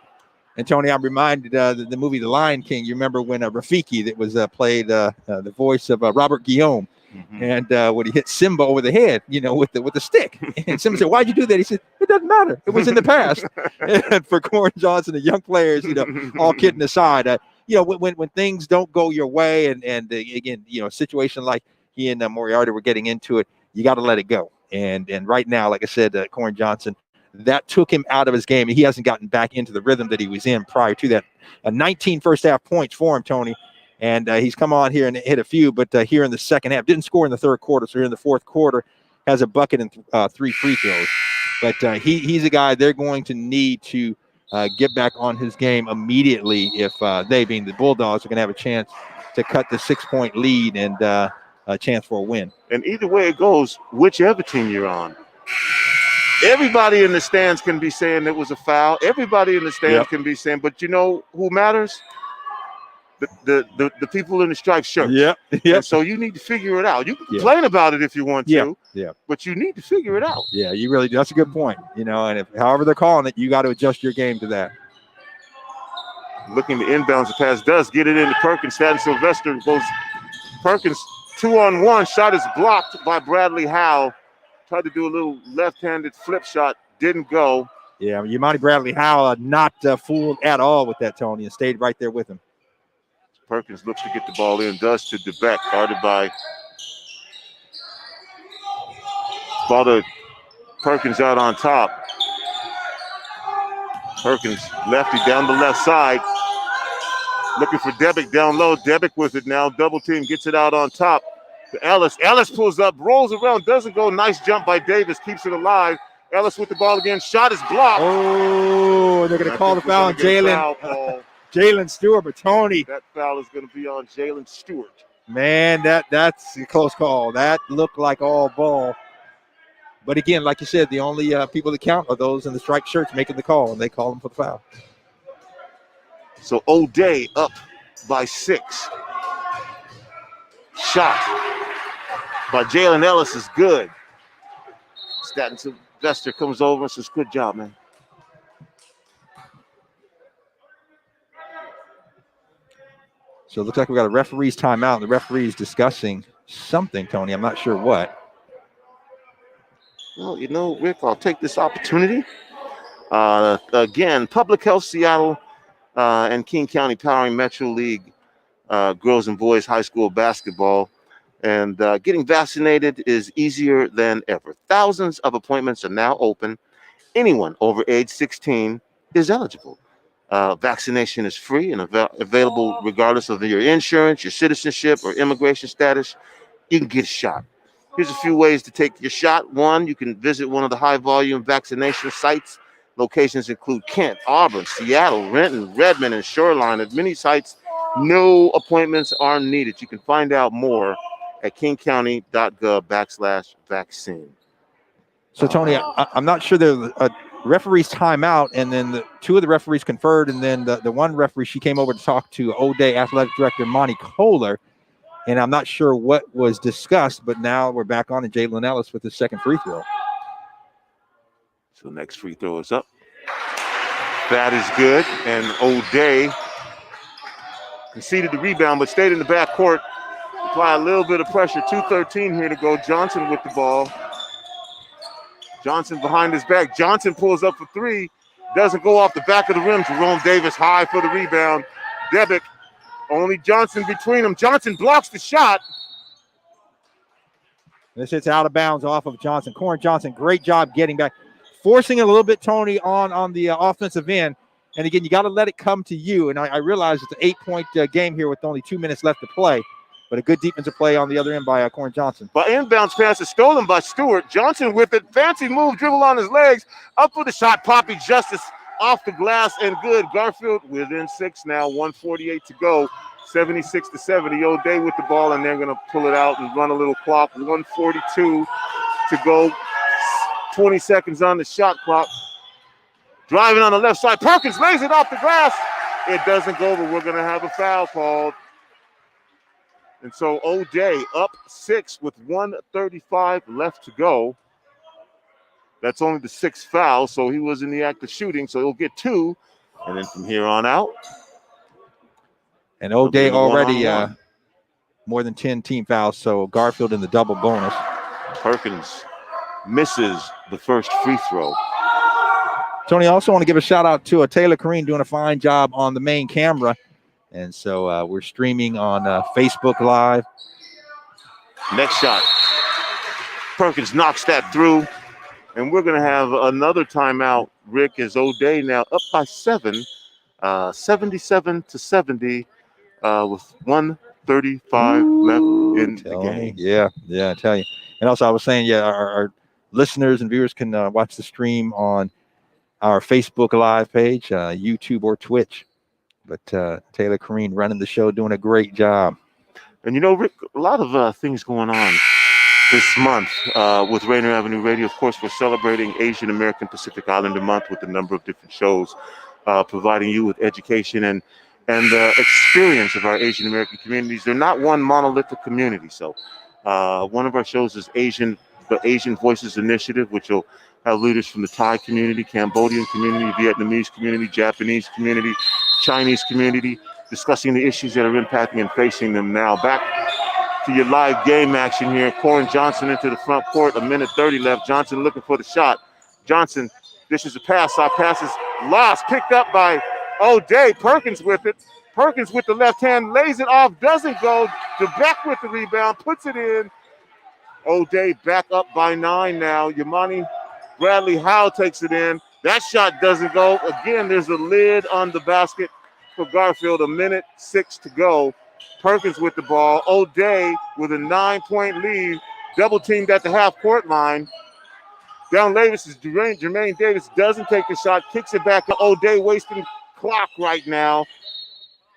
And Tony, I'm reminded the movie The Lion King. You remember when Rafiki, that was played the voice of Robert Guillaume, and when he hit Simba over the head, with the stick, and Simba said, "Why'd you do that?" He said, "It doesn't matter. It was in the past." And for Corin Johnson, the young players, all kidding aside, when things don't go your way, and again, a situation like he and Moriarty were getting into it, you got to let it go. And right now, like I said, Corin Johnson, that took him out of his game. He hasn't gotten back into the rhythm that he was in prior to that. 19 first half points for him, Tony. And he's come on here and hit a few, but here in the second half, didn't score in the third quarter. So here in the fourth quarter, has a bucket and 3 free throws. But he's a guy they're going to need to get back on his game immediately if they, being the Bulldogs, are going to have a chance to cut the 6-point lead and a chance for a win. And either way it goes, whichever team you're on, everybody in the stands can be saying it was a foul. Everybody in the stands can be saying, but you know who matters? The people in the striped shirts. Yep. And so you need to figure it out. You can complain about it if you want to. Yeah. But you need to figure it out. Yeah, you really do. That's a good point. And if however they're calling it, you got to adjust your game to that. Looking to inbounds, the pass does get it into Perkins. Staten Sylvester goes Perkins 2-on-1. Shot is blocked by Bradley Howe. Tried to do a little left-handed flip shot. Didn't go. Yeah, Yamani Bradley Howe not fooled at all with that, Tony, and stayed right there with him. Perkins looks to get the ball in, does to DeBeck, guarded by ball to Perkins out on top. Perkins, lefty down the left side. Looking for Debick down low. Debick with it now. Double team, gets it out on top to Ellis. Ellis pulls up, rolls around, doesn't go. Nice jump by Davis, keeps it alive. Ellis with the ball again. Shot is blocked. Oh, they're going to call the foul on Jalen. Jalen Stewart, but Tony. That foul is going to be on Jalen Stewart. Man, that's a close call. That looked like all ball. But again, like you said, the only people that count are those in the striped shirts making the call, and they call them for the foul. So O'Day up by 6. Shot by Jalen Ellis is good. Staten Sylvester comes over and says, "Good job, man." So it looks like we got a referee's timeout, and the referee's discussing something, Tony. I'm not sure what. Well, Rick, I'll take this opportunity. Again, Public Health Seattle and King County powering Metro League girls and boys high school basketball. And getting vaccinated is easier than ever. Thousands of appointments are now open. Anyone over age 16 is eligible. Vaccination is free and available regardless of your insurance, your citizenship, or immigration status. You can get a shot. Here's a few ways to take your shot. 1, you can visit one of the high-volume vaccination sites. Locations include Kent, Auburn, Seattle, Renton, Redmond, and Shoreline. At many sites, no appointments are needed. You can find out more at kingcounty.gov/vaccine. So, Tony, I'm not sure there's a referee's timeout, and then the 2 of the referees conferred, and then the one referee, she came over to talk to O'Day Athletic Director Monty Kohler, and I'm not sure what was discussed, but now we're back on to Jalen Ellis with his second free throw. So next free throw is up. That is good, and O'Day conceded the rebound, but stayed in the backcourt. Apply a little bit of pressure. 2:13 here to go. Johnson with the ball. Johnson behind his back. Johnson pulls up for 3. Doesn't go off the back of the rim. Jerome Davis high for the rebound. Debick, only Johnson between them. Johnson blocks the shot. This hits out of bounds off of Johnson. Corin Johnson, great job getting back. Forcing it a little bit, Tony, on the offensive end. And again, you got to let it come to you. And I realize it's an 8-point game here with only 2 minutes left to play. But a good defensive play on the other end by Corin Johnson. But inbounds pass is stolen by Stewart. Johnson with it. Fancy move, dribble on his legs. Up for the shot. Poppy Justice off the glass and good. Garfield within 6 now. 1:48 to go. 76-70. O'Day with the ball, and they're going to pull it out and run a little clock. 1:42 to go. 20 seconds on the shot clock. Driving on the left side. Perkins lays it off the glass. It doesn't go, but we're going to have a foul called. And so O'Day up 6 with 1:35 left to go. That's only the 6th foul, so he was in the act of shooting, so he'll get 2. And then from here on out. And O'Day already more than 10 team fouls, so Garfield in the double bonus. Perkins misses the first free throw. Tony, I also want to give a shout out to Taylor Kareen doing a fine job on the main camera. And so we're streaming on Facebook Live. Next shot. Perkins knocks that through. And we're going to have another timeout. Rick is O'Day now up by 7, 77-70 with 1:35 left in the game. Yeah, I tell you. And also I was saying, our listeners and viewers can watch the stream on our Facebook Live page, YouTube or Twitch. But Taylor Kareen running the show, doing a great job. And, Rick, a lot of things going on this month with Rainier Avenue Radio. Of course, we're celebrating Asian American Pacific Islander Month with a number of different shows, providing you with education and the experience of our Asian American communities. They're not one monolithic community. So one of our shows is the Asian Voices Initiative, which will have leaders from the Thai community, Cambodian community, Vietnamese community, Japanese community, Chinese community, discussing the issues that are impacting and facing them now. Back to your live game action here. Corin Johnson into the front court, 1:30 left. Johnson looking for the shot. Johnson dishes a pass. Our pass is lost, picked up by O'Day. Perkins with it. Perkins with the left hand, lays it off, doesn't go. DeBeck with the rebound, puts it in. O'Day back up by 9 now. Yamani Bradley Howe takes it in. That shot doesn't go. Again, there's a lid on the basket for Garfield. 1:06 to go. Perkins with the ball. O'Day with a 9-point lead. Double teamed at the half-court line. Down Davis is Jermaine Davis. Doesn't take the shot. Kicks it back to O'Day, wasting clock right now.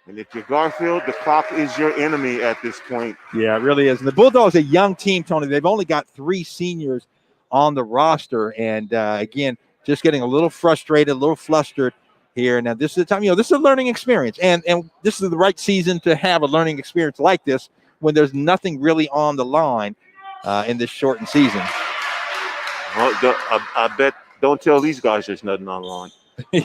And if you're Garfield, the clock is your enemy at this point. Yeah, it really is. And the Bulldogs, a young team, Tony. They've only got 3 seniors on the roster. And, again, just getting a little frustrated, a little flustered here. Now, this is the time, this is a learning experience. And this is the right season to have a learning experience like this when there's nothing really on the line in this shortened season. Well, I bet, don't tell these guys there's nothing on the line.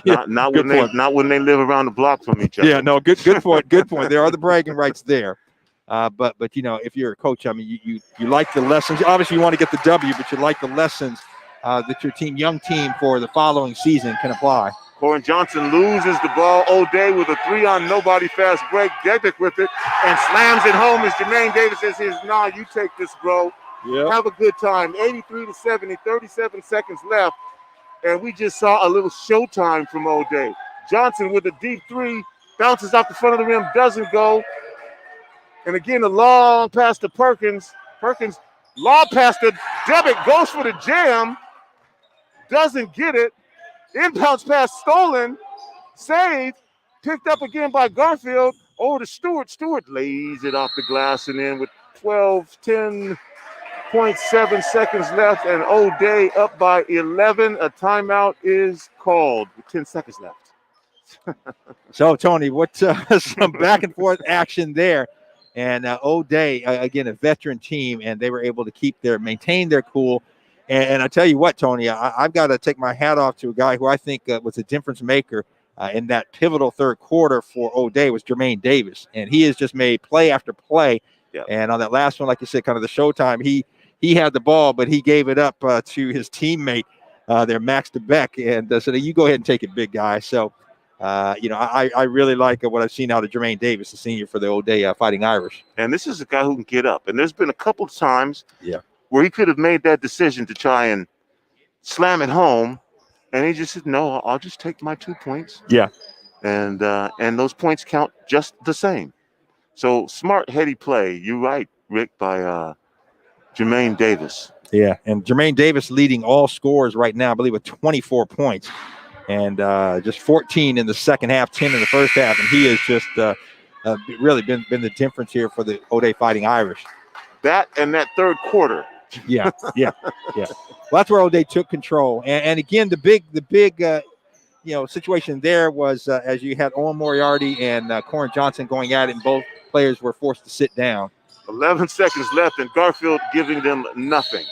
Yeah, not when they live around the block from each other. Yeah, no, good point. Good point. There are the bragging rights there. But if you're a coach, I mean, you like the lessons. Obviously, you want to get the W, but you like the lessons that your young team for the following season can apply. Corin Johnson loses the ball. O'Day with a 3-on-nobody fast break. Debick with it and slams it home as Jermaine Davis says, you take this, bro. Yep. Have a good time. 83-70, 37 seconds left. And we just saw a little showtime from O'Day. Johnson with a deep 3, bounces off the front of the rim, doesn't go. And again, a long pass to Perkins. Perkins, long pass to Debick, goes for the jam, doesn't get it. Inbounds pass stolen, saved, picked up again by Garfield. Over to Stewart. Stewart lays it off the glass and in with 10.7 seconds left, and O'Day up by 11. A timeout is called with 10 seconds left. So, Tony, what some back and forth action there. And O'Day, again, a veteran team, and they were able to maintain their cool. And I tell you what, Tony, I've got to take my hat off to a guy who I think was a difference maker in that pivotal third quarter for O'Day was Jermaine Davis. And he has just made play after play. Yep. And on that last one, like you said, kind of the showtime, he had the ball, but he gave it up to his teammate their Max DeBeck. And so you go ahead and take it, big guy. So, I really like what I've seen out of Jermaine Davis, the senior for the O'Day Fighting Irish. And this is a guy who can get up. And there's been a couple of times where he could have made that decision to try and slam it home. And he just said, no, I'll just take my 2 points. Yeah. And those points count just the same. So smart, heady play. You're right, Rick, by Jermaine Davis. Yeah, and Jermaine Davis leading all scores right now, I believe, with 24 points. And just 14 in the second half, 10 in the first half. And he has just really been the difference here for the O'Day Fighting Irish. That and that third quarter. Yeah. Well, that's where O'Day took control. And again, the big situation there was as you had Owen Moriarty and Corin Johnson going at it, and both players were forced to sit down. 11 seconds left, and Garfield giving them nothing.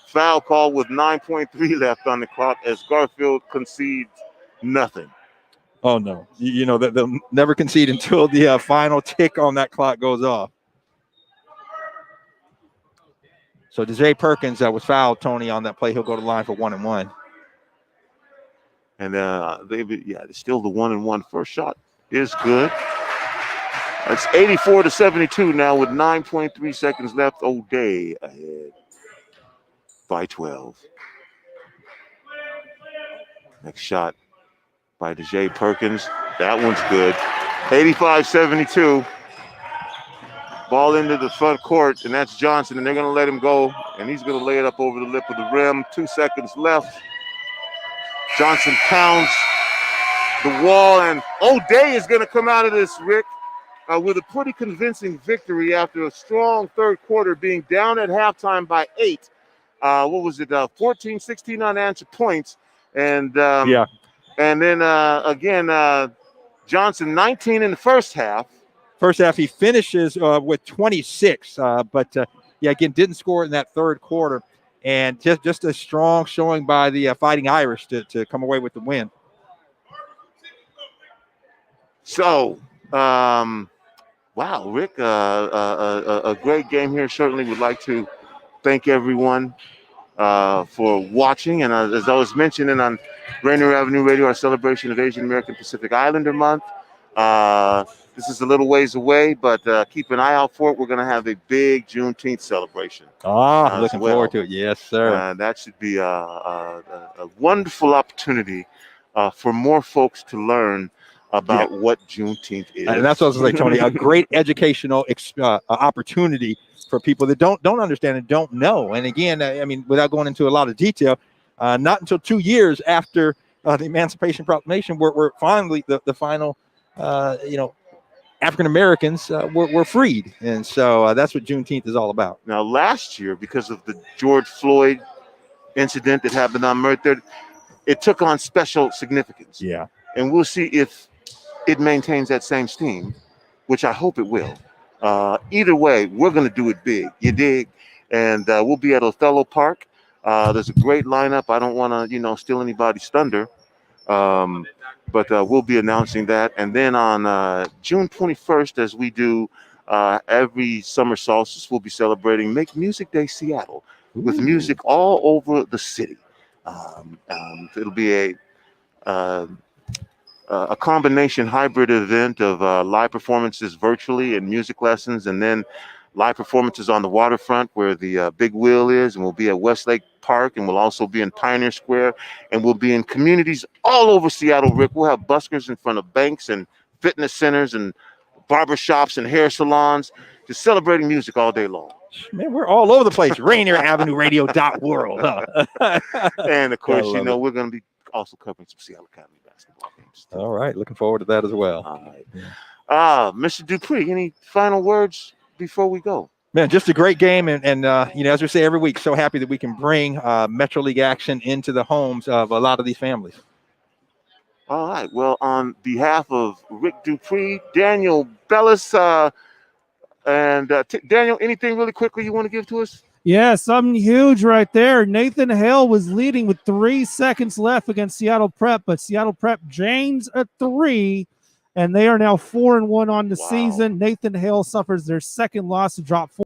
Foul call with 9.3 left on the clock as Garfield concedes nothing. Oh, no. They'll never concede until the final tick on that clock goes off. So DJ Perkins was fouled, Tony, on that play. He'll go to the line for 1-1. And still the 1-1 first shot is good. It's 84-72 now with 9.3 seconds left. O'Day ahead by 12. Next shot by DJ Perkins. That one's good. 85-72. Ball into the front court, and that's Johnson, and they're going to let him go, and he's going to lay it up over the lip of the rim. 2 seconds left. Johnson pounds the wall, and O'Day is going to come out of this, Rick, with a pretty convincing victory after a strong third quarter, being down at halftime by 8. 14, 16 unanswered points. And then again, Johnson 19 in the first half. First half, he finishes with 26, but again, didn't score in that third quarter. And just a strong showing by the Fighting Irish to come away with the win. So, wow, Rick, a great game here. Certainly would like to thank everyone for watching. And as I was mentioning on Rainier Avenue Radio, our celebration of Asian American Pacific Islander Month, this is a little ways away, but keep an eye out for it. We're going to have a big Juneteenth celebration. Looking forward to it. Yes, sir. That should be a wonderful opportunity for more folks to learn about what Juneteenth is. And that's what I was going to say, Tony, a great educational opportunity for people that don't understand and don't know. And again, without going into a lot of detail, not until 2 years after the Emancipation Proclamation, we're finally the final, African Americans were freed. And so that's what Juneteenth is all about. Now, last year, because of the George Floyd incident that happened on May 3rd, it took on special significance. Yeah. And we'll see if it maintains that same steam, which I hope it will. Either way, we're going to do it big. You dig? And we'll be at Othello Park. There's a great lineup. I don't want to, steal anybody's thunder. But we'll be announcing that. And then on June 21st, as we do every summer solstice, we'll be celebrating Make Music Day Seattle with music all over the city. It'll be a combination hybrid event of live performances virtually and music lessons, and then live performances on the waterfront where the big wheel is, and we'll be at Westlake Park, and we'll also be in Pioneer Square, and we'll be in communities all over Seattle, Rick. We'll have buskers in front of banks and fitness centers and barbershops and hair salons, just celebrating music all day long. Man, we're all over the place. Rainier Avenue Radio.world. And of course, we're going to be also covering some Seattle Academy basketball games. All right. Looking forward to that as well. All right. Mr. DuPree, any final words before we go? Man, just a great game. And as we say every week, so happy that we can bring Metro League action into the homes of a lot of these families. All right. Well, on behalf of Rick DuPree, Daniel Bellis, and Daniel, anything really quickly you want to give to us? Yeah, something huge right there. Nathan Hale was leading with 3 seconds left against Seattle Prep, but Seattle Prep James a 3, and they are now 4-1 on the season. Nathan Hale suffers their second loss to drop 4.